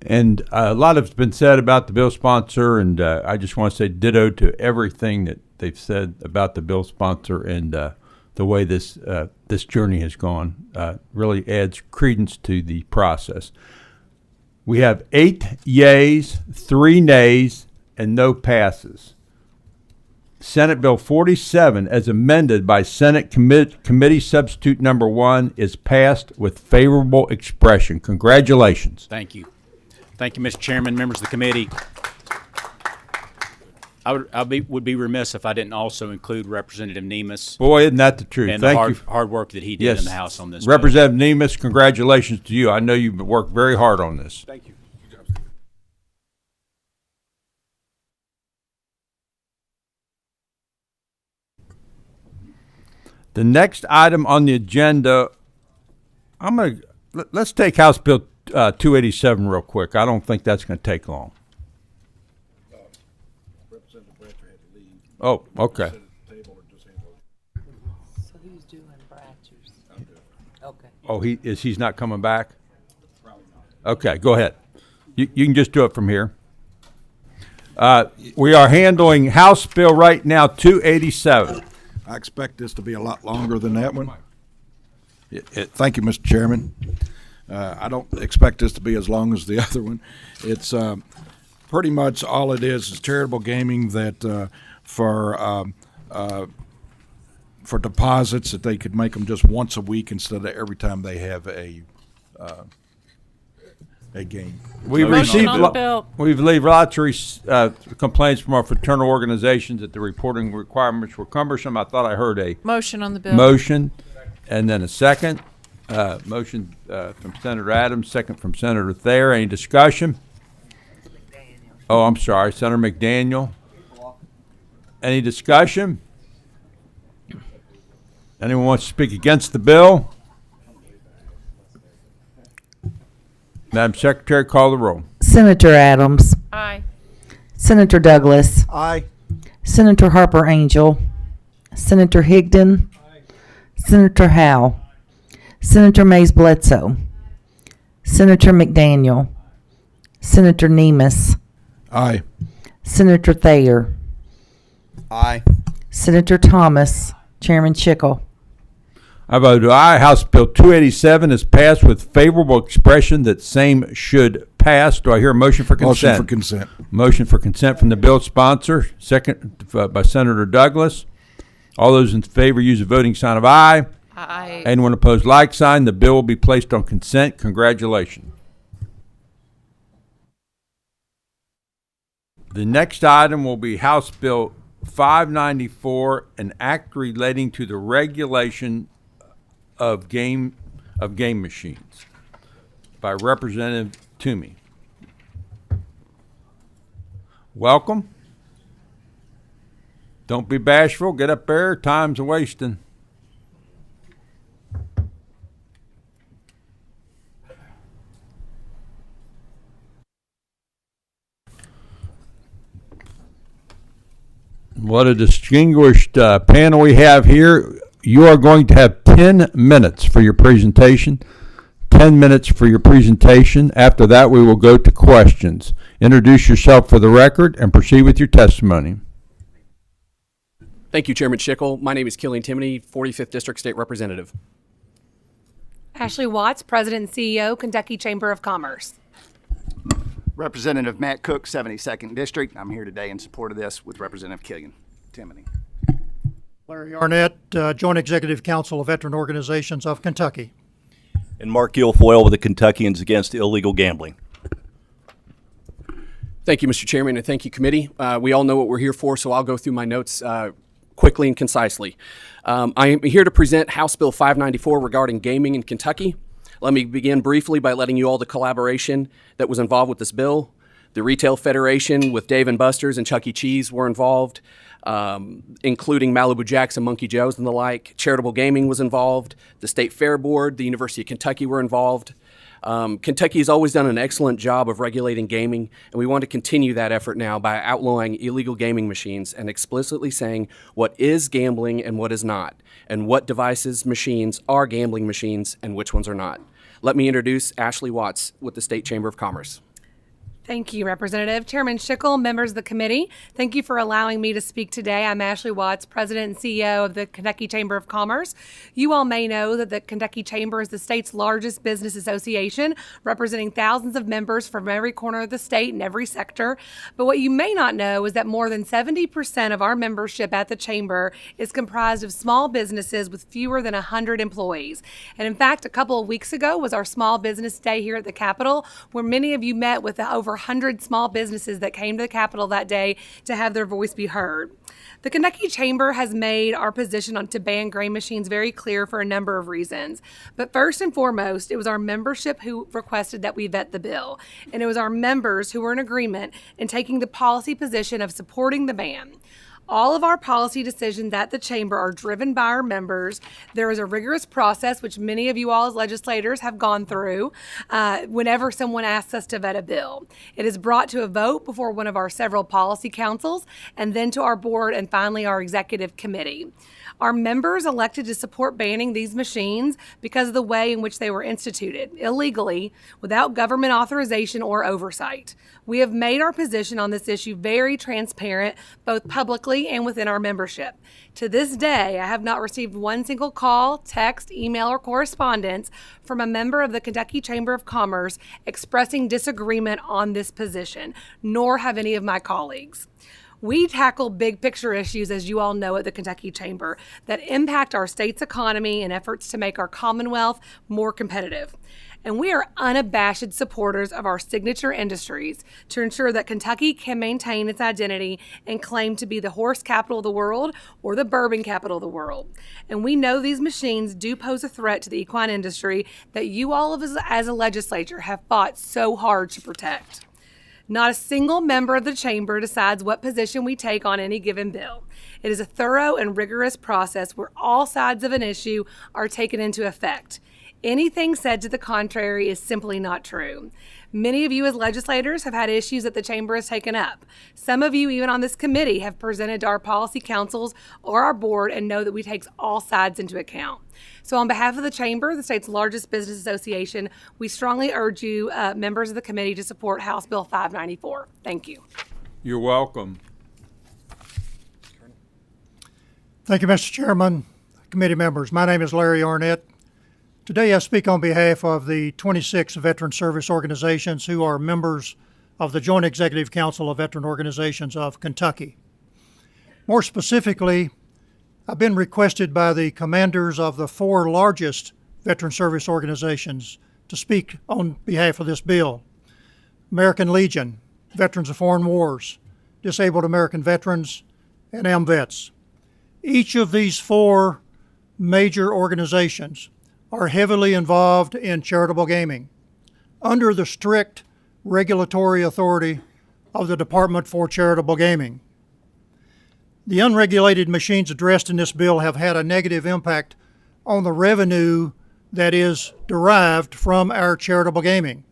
And a lot has been said about the bill sponsor, and I just want to say ditto to everything that they've said about the bill sponsor and the way this journey has gone. Really adds credence to the process. We have 8 yays, 3 nays, and no passes. Senate Bill 47, as amended by Senate Committee Substitute Number 1, is passed with favorable expression. Congratulations. Thank you. Thank you, Mr. Chairman, members of the committee. I would be remiss if I didn't also include Representative Nemes. Boy, isn't that the truth? And Thank the you. hard work that he did in the House on this. Representative Nemes, congratulations to you. I know you've worked very hard on this. Thank you. The next item on the agenda, let's take House Bill 287 real quick. I don't think that's going to take long. Oh, okay. So who's doing Bratcher's? Okay. Oh, he's not coming back? Okay, go ahead. You can just do it from here. We are handling House Bill right now 287. I expect this to be a lot longer than that one. Thank you, Mr. Chairman. I don't expect this to be as long as the other one. It's pretty much all it is charitable gaming that for deposits that they could make them just once a week instead of every time they have a game. We've received lots of complaints from our fraternal organizations that the reporting requirements were cumbersome. I thought I heard a motion on the bill. Motion, and then a second. Motion from Senator Adams, second from Senator Thayer. Any discussion? Oh, I'm sorry, Senator McDaniel. Any discussion? Anyone wants to speak against the bill? Madam Secretary, call the roll. Senator Adams. Aye. Senator Douglas. Aye. Senator Harper Angel. Senator Higdon. Aye. Senator Howe. Senator Mays Bledsoe. Senator McDaniel. Senator Nemes. Aye. Senator Thayer. Aye. Senator Thomas. Chairman Schickel. I vote aye. House Bill 287 is passed with favorable expression that same should pass. Do I hear a motion for consent? Motion for consent. Motion for consent from the bill sponsor, second by Senator Douglas. All those in favor use the voting sign of aye. Aye. Anyone opposed, like sign. The bill will be placed on consent. Congratulations. The next item will be House Bill 594, an act relating to the regulation of game machines by Representative Toomey. Welcome. Don't be bashful. Get up there. Time's a wasting. What a distinguished panel we have here. You are going to have 10 minutes for your presentation. 10 minutes for your presentation. After that, we will go to questions. Introduce yourself for the record and proceed with your testimony. Thank you, Chairman Schickel. My name is Killian Timoney, 45th District State Representative. Ashley Watts, President and CEO, Kentucky Chamber of Commerce. Representative Matt Cook, 72nd District. I'm here today in support of this with Representative Killian Timoney. Larry Arnett, Joint Executive Council of Veteran Organizations of Kentucky. And Mark Guilfoyle with the Kentuckians Against Illegal Gambling. Thank you, Mr. Chairman, and thank you, committee. We all know what we're here for, so I'll go through my notes quickly and concisely. I am here to present House Bill 594 regarding gaming in Kentucky. Let me begin briefly by letting you all the collaboration that was involved with this bill. The Retail Federation with Dave & Buster's and Chuck E. Cheese were involved, including Malibu Jacks and Monkey Joe's and the like. Charitable Gaming was involved. The State Fair Board, the University of Kentucky were involved. Kentucky has always done an excellent job of regulating gaming, and we want to continue that effort now by outlawing illegal gaming machines and explicitly saying what is gambling and what is not, and what devices, machines are gambling machines and which ones are not. Let me introduce Ashley Watts with the State Chamber of Commerce. Thank you, Representative. Chairman Schickel, members of the committee, thank you for allowing me to speak today. I'm Ashley Watts, President and CEO of the Kentucky Chamber of Commerce. You all may know that the Kentucky Chamber is the state's largest business association, representing thousands of members from every corner of the state and every sector. But what you may not know is that more than 70% of our membership at the Chamber is comprised of small businesses with fewer than 100 employees. And in fact, a couple of weeks ago was our Small Business Day here at the Capitol, where many of you met with over 100 small businesses that came to the Capitol that day to have their voice be heard. The Kentucky Chamber has made our position to ban grain machines very clear for a number of reasons. But first and foremost, it was our membership who requested that we vet the bill. And it was our members who were in agreement in taking the policy position of supporting the ban. All of our policy decisions at the Chamber are driven by our members. There is a rigorous process, which many of you all as legislators have gone through whenever someone asks us to vet a bill. It is brought to a vote before one of our several policy councils, and then to our board, and finally our executive committee. Our members elected to support banning these machines because of the way in which they were instituted, illegally, without government authorization or oversight. We have made our position on this issue very transparent, both publicly and within our membership. To this day, I have not received one single call, text, email, or correspondence from a member of the Kentucky Chamber of Commerce expressing disagreement on this position, nor have any of my colleagues. We tackle big picture issues, as you all know, at the Kentucky Chamber that impact our state's economy in efforts to make our Commonwealth more competitive. And we are unabashed supporters of our signature industries to ensure that Kentucky can maintain its identity and claim to be the horse capital of the world or the bourbon capital of the world. And we know these machines do pose a threat to the equine industry that you all of us as a legislature have fought so hard to protect. Not a single member of the Chamber decides what position we take on any given bill. It is a thorough and rigorous process where all sides of an issue are taken into effect. Anything said to the contrary is simply not true. Many of you as legislators have had issues that the Chamber has taken up. Some of you, even on this committee, have presented to our policy councils or our board and know that we take all sides into account. So on behalf of the Chamber, the state's largest business association, we strongly urge you, members of the committee, to support House Bill 594. Thank you. You're welcome. Thank you, Mr. Chairman, committee members. My name is Larry Arnett. Today I speak on behalf of the 26 veteran service organizations who are members of the Joint Executive Council of Veteran Organizations of Kentucky. More specifically, I've been requested by the commanders of the 4 largest veteran service organizations to speak on behalf of this bill: American Legion, Veterans of Foreign Wars, Disabled American Veterans, and AMVETS. Each of these 4 major organizations are heavily involved in charitable gaming under the strict regulatory authority of the Department for Charitable Gaming. The unregulated machines addressed in this bill have had a negative impact on the revenue that is derived from our charitable gaming.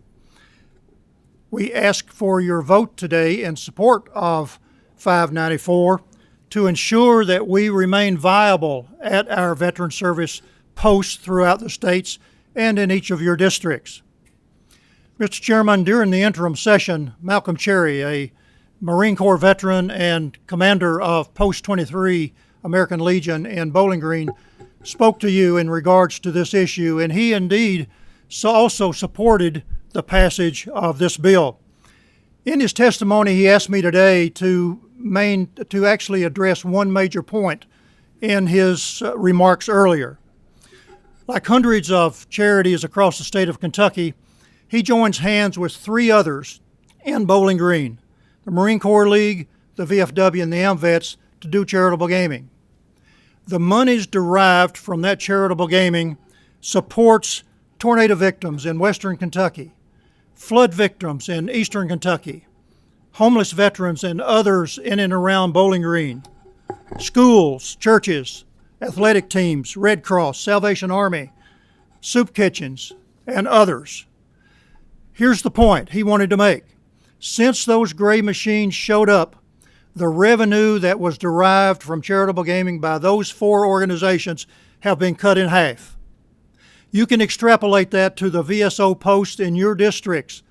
We ask for your vote today in support of 594 to ensure that we remain viable at our veteran service posts throughout the states and in each of your districts. Mr. Chairman, during the interim session, Malcolm Cherry, a Marine Corps veteran and commander of Post 23 American Legion in Bowling Green, spoke to you in regards to this issue, and he indeed also supported the passage of this bill. In his testimony, he asked me today to actually address one major point in his remarks earlier. Like hundreds of charities across the state of Kentucky, he joins hands with 3 others in Bowling Green, the Marine Corps League, the VFW, and the AMVETS, to do charitable gaming. The monies derived from that charitable gaming supports tornado victims in western Kentucky, flood victims in eastern Kentucky, homeless veterans and others in and around Bowling Green, schools, churches, athletic teams, Red Cross, Salvation Army, soup kitchens, and others. Here's the point he wanted to make. Since those gray machines showed up, the revenue that was derived from charitable gaming by those 4 organizations have been cut in half. You can extrapolate that to the VSO posts in your districts.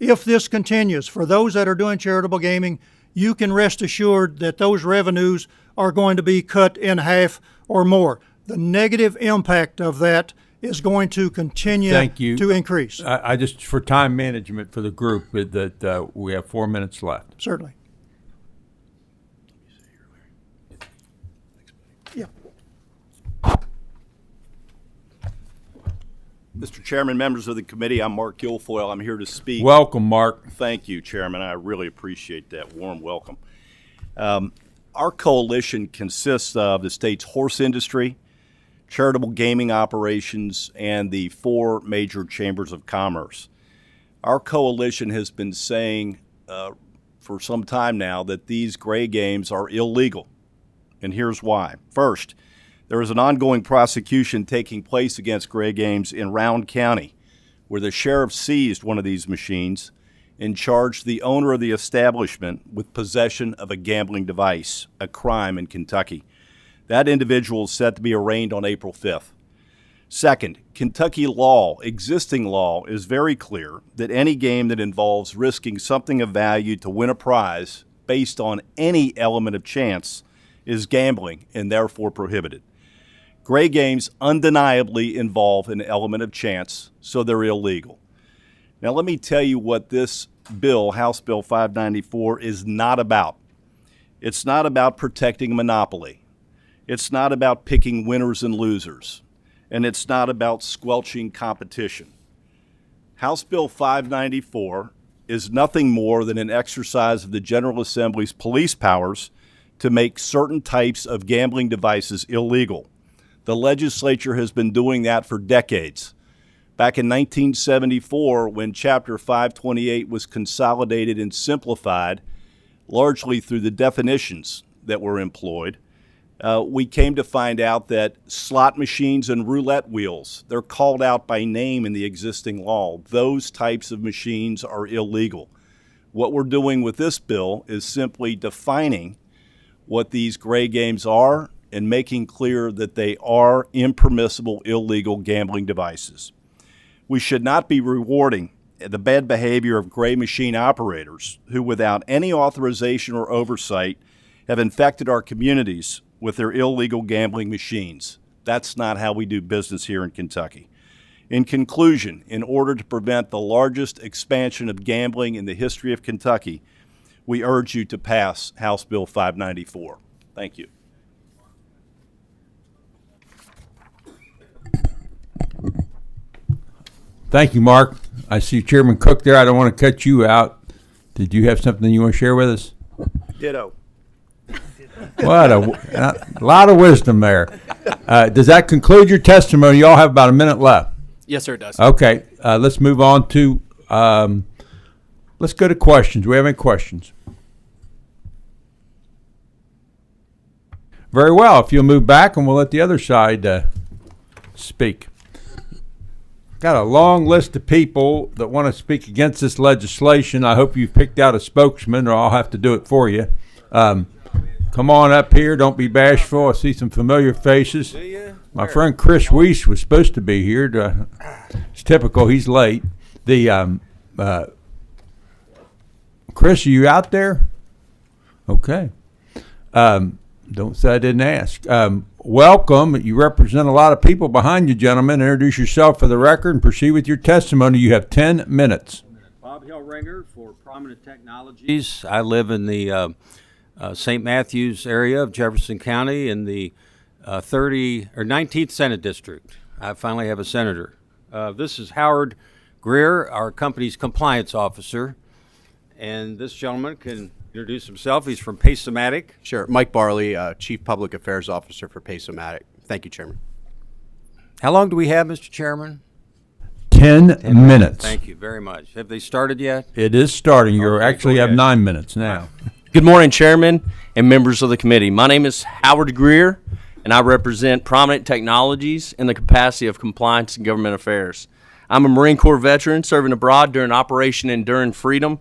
If this continues, for those that are doing charitable gaming, you can rest assured that those revenues are going to be cut in half or more. The negative impact of that is going to continue to increase. I just, for time management for the group, that we have 4 minutes left. Certainly. Yeah. Mr. Chairman, members of the committee, I'm Mark Guilfoyle. I'm here to speak. Welcome, Mark. Thank you, Chairman. I really appreciate that warm welcome. Our coalition consists of the state's horse industry, charitable gaming operations, and the 4 major chambers of commerce. Our coalition has been saying for some time now that these gray games are illegal, and here's why. First, there is an ongoing prosecution taking place against gray games in Round County, where the sheriff seized one of these machines and charged the owner of the establishment with possession of a gambling device, a crime in Kentucky. That individual is set to be arraigned on April 5th. Second, Kentucky law, existing law, is very clear that any game that involves risking something of value to win a prize based on any element of chance is gambling and therefore prohibited. Gray games undeniably involve an element of chance, so they're illegal. Now let me tell you what this bill, House Bill 594, is not about. It's not about protecting monopoly. It's not about picking winners and losers. And it's not about squelching competition. House Bill 594 is nothing more than an exercise of the General Assembly's police powers to make certain types of gambling devices illegal. The legislature has been doing that for decades. Back in 1974, when Chapter 528 was consolidated and simplified, largely through the definitions that were employed, we came to find out that slot machines and roulette wheels, they're called out by name in the existing law. Those types of machines are illegal. What we're doing with this bill is simply defining what these gray games are and making clear that they are impermissible, illegal gambling devices. We should not be rewarding the bad behavior of gray machine operators who, without any authorization or oversight, have infected our communities with their illegal gambling machines. That's not how we do business here in Kentucky. In conclusion, in order to prevent the largest expansion of gambling in the history of Kentucky, we urge you to pass House Bill 594. Thank you. Thank you, Mark. I see Chairman Cook there. I don't want to cut you out. Did you have something you want to share with us? Ditto. What a lot of wisdom there. Does that conclude your testimony? You all have about a minute left. Yes, sir, it does. Okay, let's move on to Let's go to questions. Do we have any questions? Very well. If you'll move back, and we'll let the other side speak. Got a long list of people that want to speak against this legislation. I hope you've picked out a spokesman, or I'll have to do it for you. Come on up here. Don't be bashful. I see some familiar faces. My friend Chris Weiss was supposed to be here. It's typical. He's late. Chris, are you out there? Okay. Don't say I didn't ask. Welcome. You represent a lot of people behind you, gentlemen. Introduce yourself for the record and proceed with your testimony. You have 10 minutes. Bob Hillringer for Prominent Technologies. I live in the St. Matthews area of Jefferson County in the 19th Senate District. I finally have a senator. This is Howard Greer, our company's compliance officer. And this gentleman can introduce himself. He's from Pace-O-Matic. Sure. Mike Barley, Chief Public Affairs Officer for Pace-O-Matic. Thank you, Chairman. How long do we have, Mr. Chairman? 10 minutes. Thank you very much. Have they started yet? It is starting. You Okay, actually go have ahead. 9 minutes now. Good morning, Chairman and members of the committee. My name is Howard Greer, and I represent Prominent Technologies in the capacity of Compliance and Government Affairs. I'm a Marine Corps veteran serving abroad during Operation Enduring Freedom,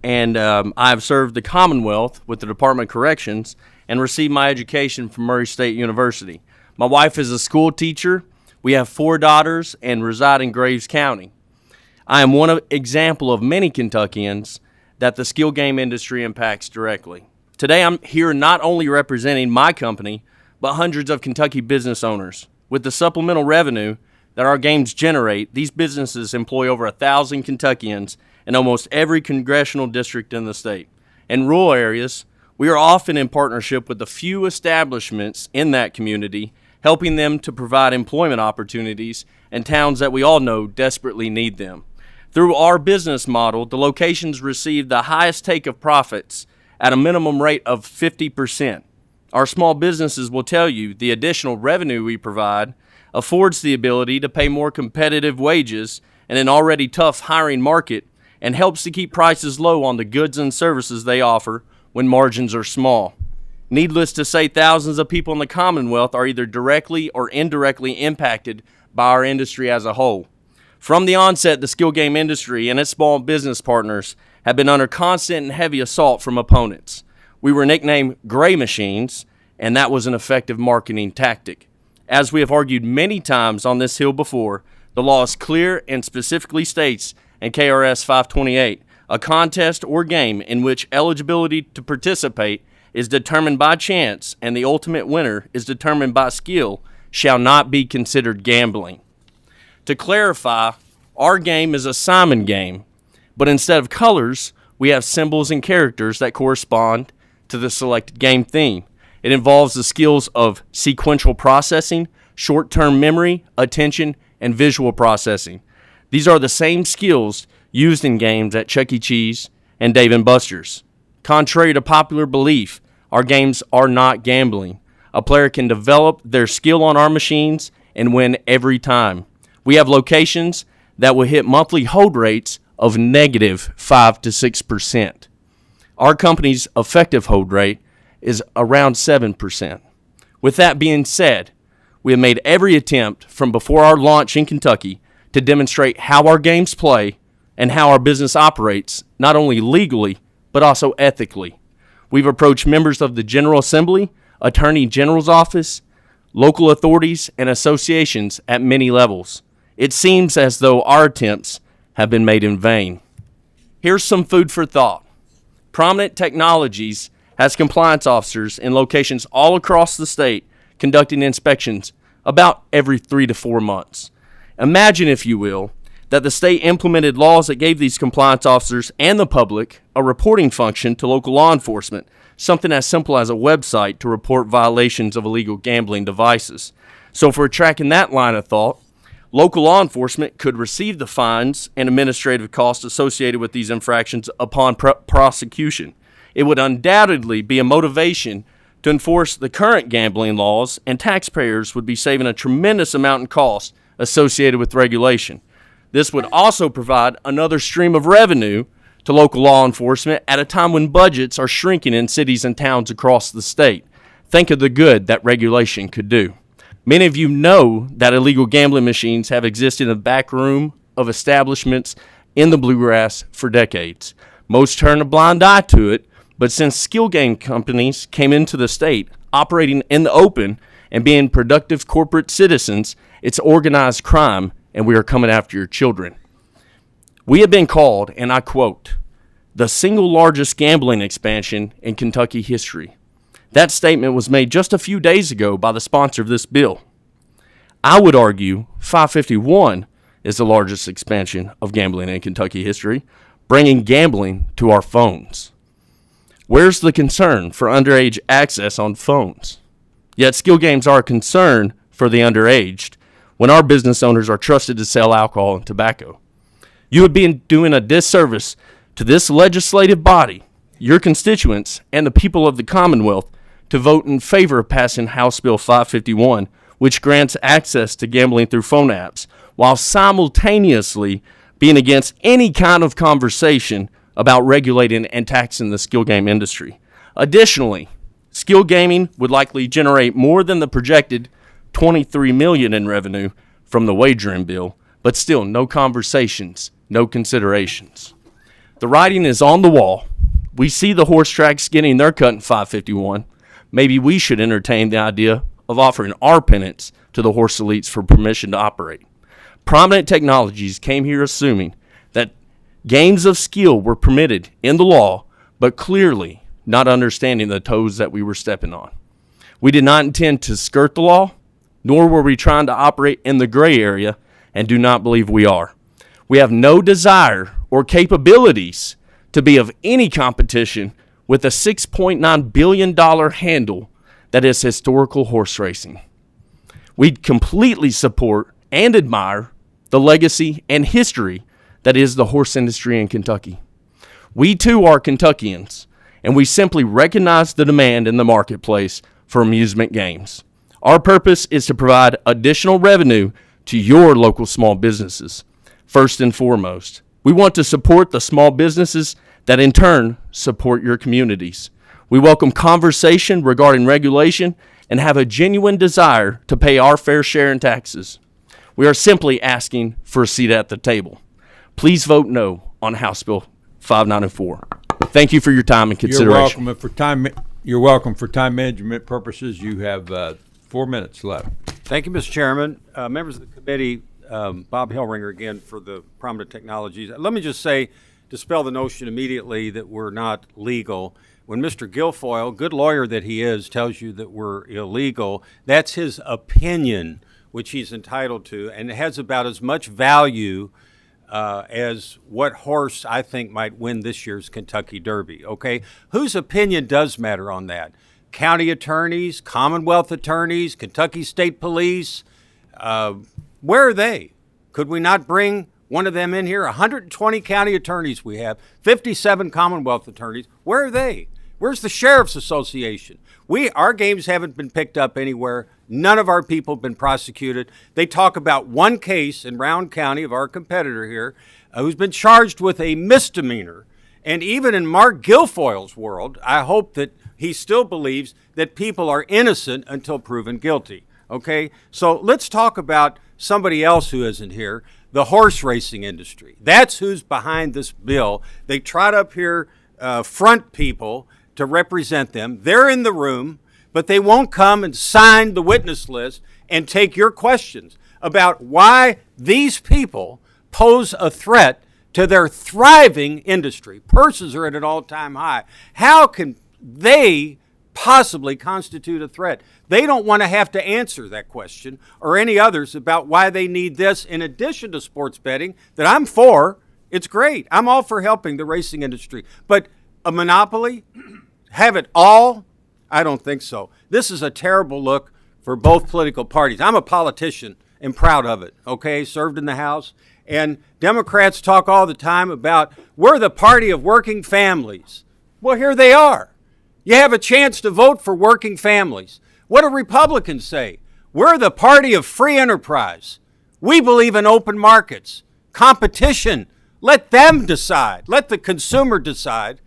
and I have served the Commonwealth with the Department of Corrections and received my education from Murray State University. My wife is a school teacher. We have 4 daughters and reside in Graves County. I am one example of many Kentuckians that the skill game industry impacts directly. Today I'm here not only representing my company, but hundreds of Kentucky business owners. With the supplemental revenue that our games generate, these businesses employ over 1,000 Kentuckians in almost every congressional district in the state. In rural areas, we are often in partnership with the few establishments in that community, helping them to provide employment opportunities in towns that we all know desperately need them. Through our business model, the locations receive the highest take of profits at a minimum rate of 50%. Our small businesses will tell you the additional revenue we provide affords the ability to pay more competitive wages in an already tough hiring market and helps to keep prices low on the goods and services they offer when margins are small. Needless to say, thousands of people in the Commonwealth are either directly or indirectly impacted by our industry as a whole. From the onset, the skill game industry and its small business partners have been under constant and heavy assault from opponents. We were nicknamed gray machines, and that was an effective marketing tactic. As we have argued many times on this Hill before, the law is clear and specifically states in KRS 528, a contest or game in which eligibility to participate is determined by chance and the ultimate winner is determined by skill shall not be considered gambling. To clarify, our game is a Simon game, but instead of colors, we have symbols and characters that correspond to the selected game theme. It involves the skills of sequential processing, short-term memory, attention, and visual processing. These are the same skills used in games at Chuck E. Cheese and Dave & Buster's. Contrary to popular belief, our games are not gambling. A player can develop their skill on our machines and win every time. We have locations that will hit monthly hold rates of negative 5 to 6%. Our company's effective hold rate is around 7%. With that being said, we have made every attempt from before our launch in Kentucky to demonstrate how our games play and how our business operates, not only legally, but also ethically. We've approached members of the General Assembly, Attorney General's office, local authorities, and associations at many levels. It seems as though our attempts have been made in vain. Here's some food for thought. Prominent Technologies has compliance officers in locations all across the state conducting inspections about every 3 to 4 months. Imagine, if you will, that the state implemented laws that gave these compliance officers and the public a reporting function to local law enforcement, something as simple as a website to report violations of illegal gambling devices. So if we're tracking that line of thought, local law enforcement could receive the fines and administrative costs associated with these infractions upon prosecution. It would undoubtedly be a motivation to enforce the current gambling laws, and taxpayers would be saving a tremendous amount in costs associated with regulation. This would also provide another stream of revenue to local law enforcement at a time when budgets are shrinking in cities and towns across the state. Think of the good that regulation could do. Many of you know that illegal gambling machines have existed in the back room of establishments in the bluegrass for decades. Most turn a blind eye to it, but since skill game companies came into the state, operating in the open and being productive corporate citizens, it's organized crime, and we are coming after your children. We have been called, and I quote, the single largest gambling expansion in Kentucky history. That statement was made just a few days ago by the sponsor of this bill. I would argue 551 is the largest expansion of gambling in Kentucky history, bringing gambling to our phones. Where's the concern for underage access on phones? Yet skill games are a concern for the underaged when our business owners are trusted to sell alcohol and tobacco. You would be doing a disservice to this legislative body, your constituents, and the people of the Commonwealth to vote in favor of passing House Bill 551, which grants access to gambling through phone apps, while simultaneously being against any kind of conversation about regulating and taxing the skill game industry. Additionally, skill gaming would likely generate more than the projected $23 million in revenue from the wagering bill, but still no conversations, no considerations. The writing is on the wall. We see the horse tracks getting their cut in 551. Maybe we should entertain the idea of offering our pennants to the horse elites for permission to operate. Prominent Technologies came here assuming that games of skill were permitted in the law, but clearly not understanding the toes that we were stepping on. We did not intend to skirt the law, nor were we trying to operate in the gray area, and do not believe we are. We have no desire or capabilities to be of any competition with a $6.9 billion handle that is historical horse racing. We completely support and admire the legacy and history that is the horse industry in Kentucky. We too are Kentuckians, and we simply recognize the demand in the marketplace for amusement games. Our purpose is to provide additional revenue to your local small businesses. First and foremost, we want to support the small businesses that in turn support your communities. We welcome conversation regarding regulation and have a genuine desire to pay our fair share in taxes. We are simply asking for a seat at the table. Please vote no on House Bill 594. Thank you for your time and consideration. You're welcome. For time management purposes, you have 4 minutes left. Thank you, Mr. Chairman. Members of the committee, Bob Hellringer again for the Prominent Technologies. Let me just say, dispel the notion immediately that we're not legal. When Mr. Guilfoyle, good lawyer that he is, tells you that we're illegal, that's his opinion, which he's entitled to, and it has about as much value as what horse I think might win this year's Kentucky Derby, okay? Whose opinion does matter on that? County attorneys, Commonwealth attorneys, Kentucky State Police, where are they? Could we not bring one of them in here? 120 county attorneys we have, 57 Commonwealth attorneys. Where are they? Where's the Sheriff's Association? Our games haven't been picked up anywhere. None of our people have been prosecuted. They talk about one case in Round County of our competitor here who's been charged with a misdemeanor. And even in Mark Guilfoyle's world, I hope that he still believes that people are innocent until proven guilty. Okay? So let's talk about somebody else who isn't here, the horse racing industry. That's who's behind this bill. They trot up here front people to represent them. They're in the room, but they won't come and sign the witness list and take your questions about why these people pose a threat to their thriving industry. Purses are at an all-time high. How can they possibly constitute a threat? They don't want to have to answer that question or any others about why they need this in addition to sports betting that I'm for. It's great. I'm all for helping the racing industry. But a monopoly? Have it all? I don't think so. This is a terrible look for both political parties. I'm a politician and proud of it, okay? Served in the House. And Democrats talk all the time about we're the party of working families. Well, here they are. You have a chance to vote for working families. What do Republicans say? We're the party of free enterprise. We believe in open markets, competition Let them decide. Let the consumer decide,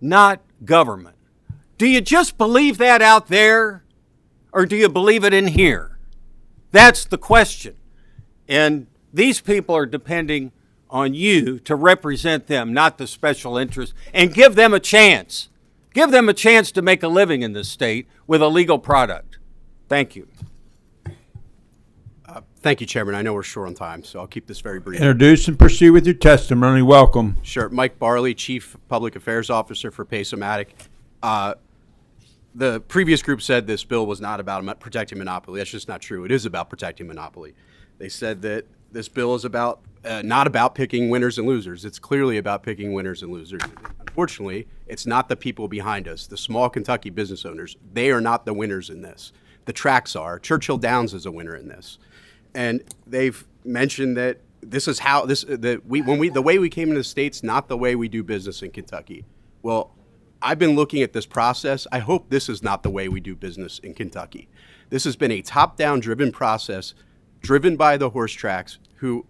not government. Do you just believe that out there, or do you believe it in here? That's the question. And these people are depending on you to represent them, not the special interest, and give them a chance. Give them a chance to make a living in this state with a legal product. Thank you. Thank you, Chairman. I know we're short on time, so I'll keep this very brief. Introduce and proceed with your testimony. Welcome. Sure. Mike Barley, Chief Public Affairs Officer for Pace-O-Matic. The previous group said this bill was not about protecting monopoly. That's just not true. It is about protecting monopoly. They said that this bill is about not about picking winners and losers. It's clearly about picking winners and losers. Unfortunately, it's not the people behind us, the small Kentucky business owners. They are not the winners in this. The tracks are. Churchill Downs is a winner in this. And they've mentioned that this is how the way we came into the state's not the way we do business in Kentucky. Well, I've been looking at this process. I hope this is not the way we do business in Kentucky. This has been a top-down driven process, driven by the horse tracks, who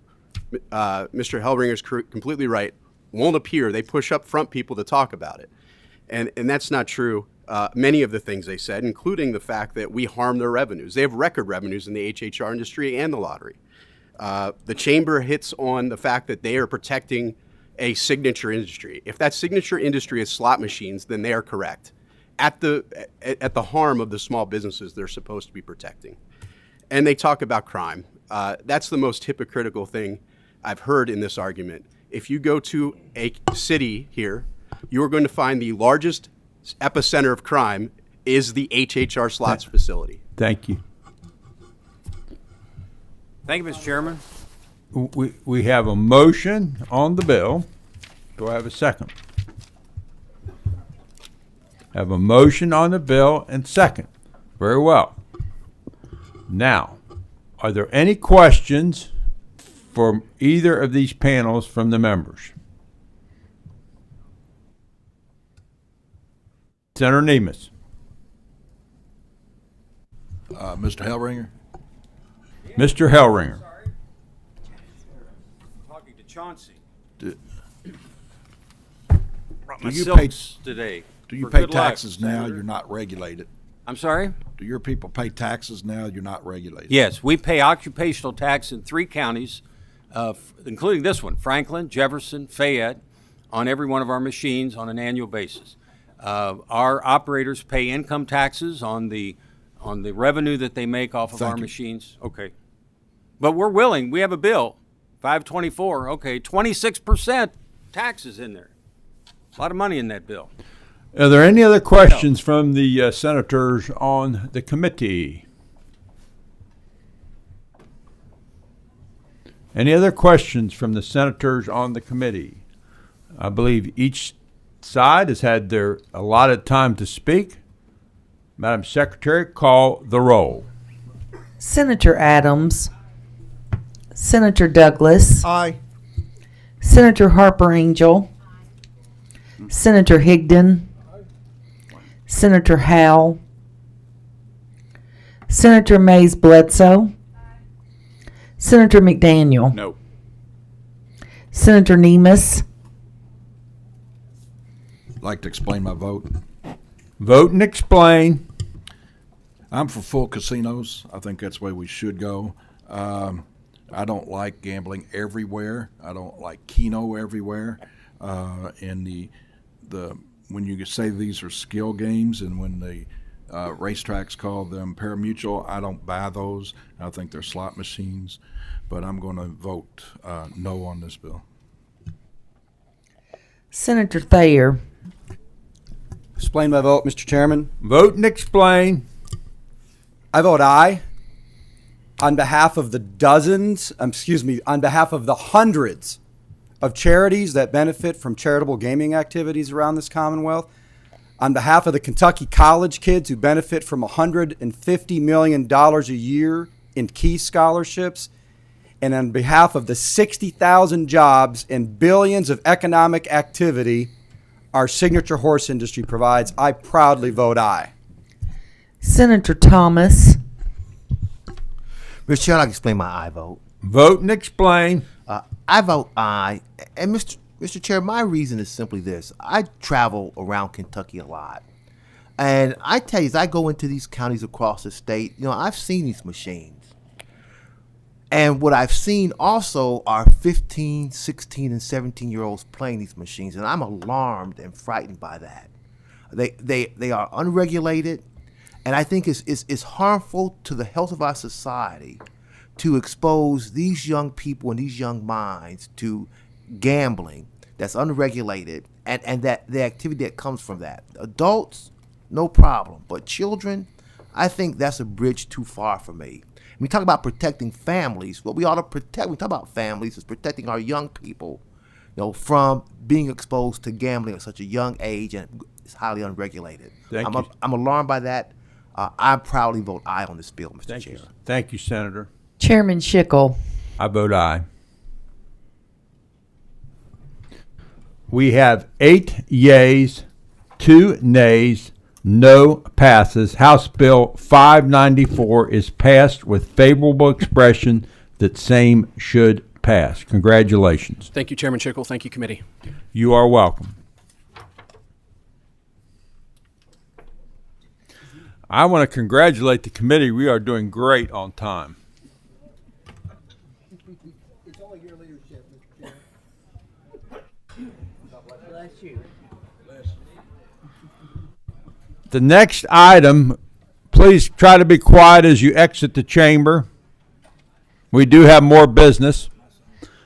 Mr. Hellringer's completely right, won't appear. They push up front people to talk about it, and that's not true. Many of the things they said, including the fact that we harm their revenues. They have record revenues in the HHR industry and the lottery. The chamber hits on the fact that they are protecting a signature industry. If that signature industry is slot machines, then they are correct at the harm of the small businesses they're supposed to be protecting. And they talk about crime. That's the most hypocritical thing I've heard in this argument. If you go to a city here, you are going to find the largest epicenter of crime is the HHR slots facility. Thank you. Thank you, Mr. Chairman. We have a motion on the bill. Do I have a second? Have a motion on the bill and second. Very well. Now, are there any questions for either of these panels from the members? Senator Nemes. Mr. Hellringer? Mr. Hellringer. Talking to Chauncey. Do My you silks today. Do you for pay good luck, taxes now? Senator. You're not regulated. I'm sorry? Do your people pay taxes now? You're not regulated. Yes, we pay occupational tax in 3 counties, including this one, Franklin, Jefferson, Fayette, on every one of our machines on an annual basis. Our operators pay income taxes on the revenue that they make off of our machines. Okay. But we're willing, we have a bill, 524, okay, 26% taxes in there. A lot of money in that bill. Are there any other questions from the senators on the committee? Any other questions from the senators on the committee? I believe each side has had their allotted time to speak. Madam Secretary, call the roll. Senator Adams. Senator Douglas. Aye. Senator Harper Angel. Senator Higdon. Senator Howell. Senator Mays Bledsoe. Senator McDaniel. No. Senator Nemes. I'd like to explain my vote. Vote and explain. I'm for full casinos. I think that's the way we should go. I don't like gambling everywhere. I don't like Keno everywhere. And the when you say these are skill games, and when the racetracks call them pari-mutuel, I don't buy those. I think they're slot machines. But I'm going to vote no on this bill. Senator Thayer. Explain my vote, Mr. Chairman. Vote and explain. I vote aye on behalf of the on behalf of the hundreds of charities that benefit from charitable gaming activities around this Commonwealth, on behalf of the Kentucky college kids who benefit from $150 million a year in Key scholarships, and on behalf of the 60,000 jobs and billions of economic activity our signature horse industry provides, I proudly vote aye. Senator Thomas. Mr. Chairman, I'd like to explain my aye vote. Vote and explain. I vote aye. And Mr. Chair, my reason is simply this. I travel around Kentucky a lot. And I tell you, as I go into these counties across the state, I've seen these machines. And what I've seen also are 15, 16, and 17-year-olds playing these machines. And I'm alarmed and frightened by that. They are unregulated. And I think it's harmful to the health of our society to expose these young people and these young minds to gambling that's unregulated and that the activity that comes from that. Adults, no problem. But children, I think that's a bridge too far for me. When we talk about protecting families, what we ought to protect, when we talk about families, is protecting our young people, from being exposed to gambling at such a young age, and it's highly unregulated. I'm alarmed by that. I proudly vote aye on this bill, Mr. Chair. Thank you, Senator. Chairman Schickel. I vote aye. We have 8 yeas, 2 nays, no passes. House Bill 594 is passed with favorable expression that same should pass. Congratulations. Thank you, Chairman Schickel. Thank you, committee. You are welcome. I want to congratulate the committee. We are doing great on time. It's only your leadership, Mr. Chair. Bless you. The next item, please try to be quiet as you exit the chamber. We do have more business.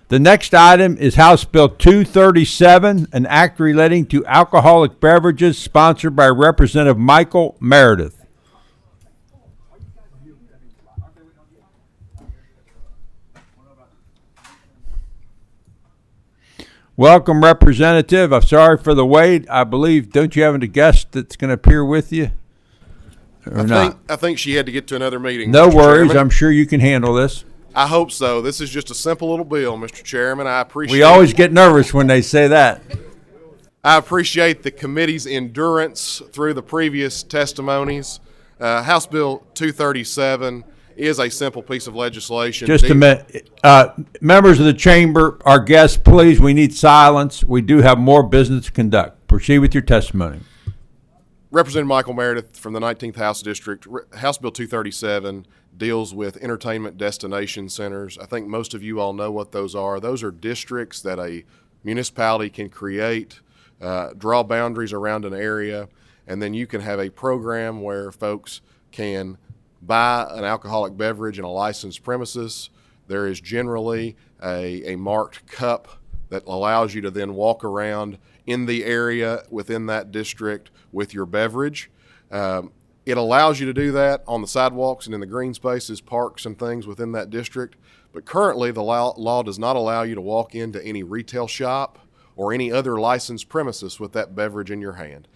The next item is House Bill 237, an act relating to alcoholic beverages, sponsored by Representative Michael Meredith. Welcome, Representative. I'm sorry for the wait. I believe, don't you have a guest that's going to appear with you? Or not? I think she had to get to another meeting. No Mr. worries. Chairman. I'm sure you can handle this. I hope so. This is just a simple little bill, Mr. Chairman. I appreciate. We always get nervous when they say that. I appreciate the committee's endurance through the previous testimonies. House Bill 237 is a simple piece of legislation. Just a minute. Members of the chamber, our guests, please, we need silence. We do have more business to conduct. Proceed with your testimony. Representative Michael Meredith from the 19th House District. House Bill 237 deals with entertainment destination centers. I think most of you all know what those are. Those are districts that a municipality can create, draw boundaries around an area, and then you can have a program where folks can buy an alcoholic beverage in a licensed premises. There is generally a marked cup that allows you to then walk around in the area within that district with your beverage. It allows you to do that on the sidewalks and in the green spaces, parks, and things within that district. But currently, the law does not allow you to walk into any retail shop or any other licensed premises with that beverage in your hand.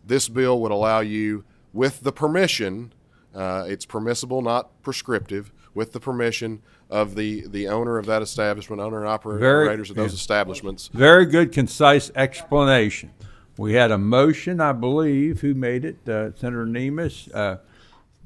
This bill would allow you, with the permission, it's permissible, not prescriptive, with the permission of the owner of that establishment, owner and operators of those establishments. Very good, concise explanation. We had a motion, I believe. Who made it? Senator Nemes,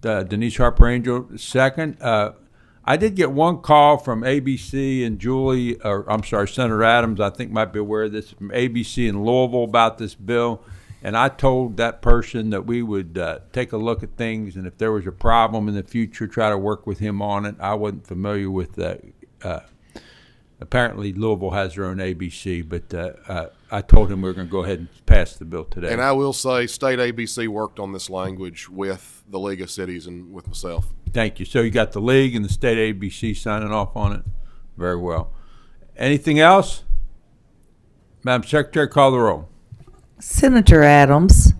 Denise Harper Angel, second. I did get one call from ABC and Julie, or I'm sorry, Senator Adams, I think might be aware of this, from ABC in Louisville about this bill. And I told that person that we would take a look at things, and if there was a problem in the future, try to work with him on it. I wasn't familiar with that. Apparently, Louisville has their own ABC, but I told him we were going to go ahead and pass the bill today. And I will say, State ABC worked on this language with the League of Cities and with myself. Thank you. So you got the League and the State ABC signing off on it? Very well. Anything else? Madam Secretary, call the roll. Senator Adams.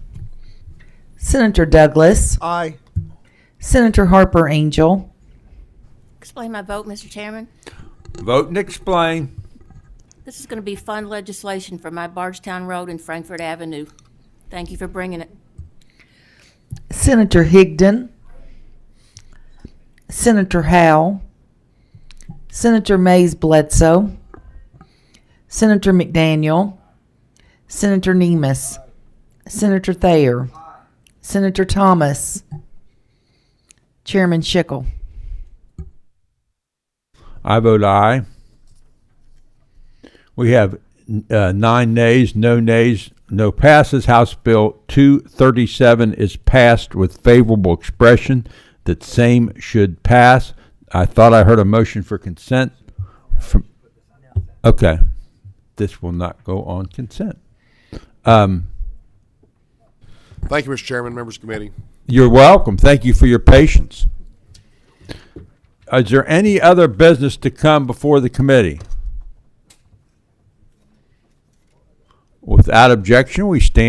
Senator Douglas. Aye. Senator Harper Angel. Explain my vote, Mr. Chairman. Vote and explain. This is going to be fun legislation for my Bardstown Road and Frankfurt Avenue. Thank you for bringing it. Senator Higdon. Senator Howell. Senator Mays Bledsoe. Senator McDaniel. Senator Nemes. Senator Thayer. Senator Thomas. Chairman Schickel. I vote aye. We have 9 nays, no passes. House Bill 237 is passed with favorable expression that same should pass. I thought I heard a motion for consent. Okay. This will not go on consent. Thank you, Mr. Chairman, members of the committee. You're welcome. Thank you for your patience. Is there any other business to come before the committee? Without objection, we stand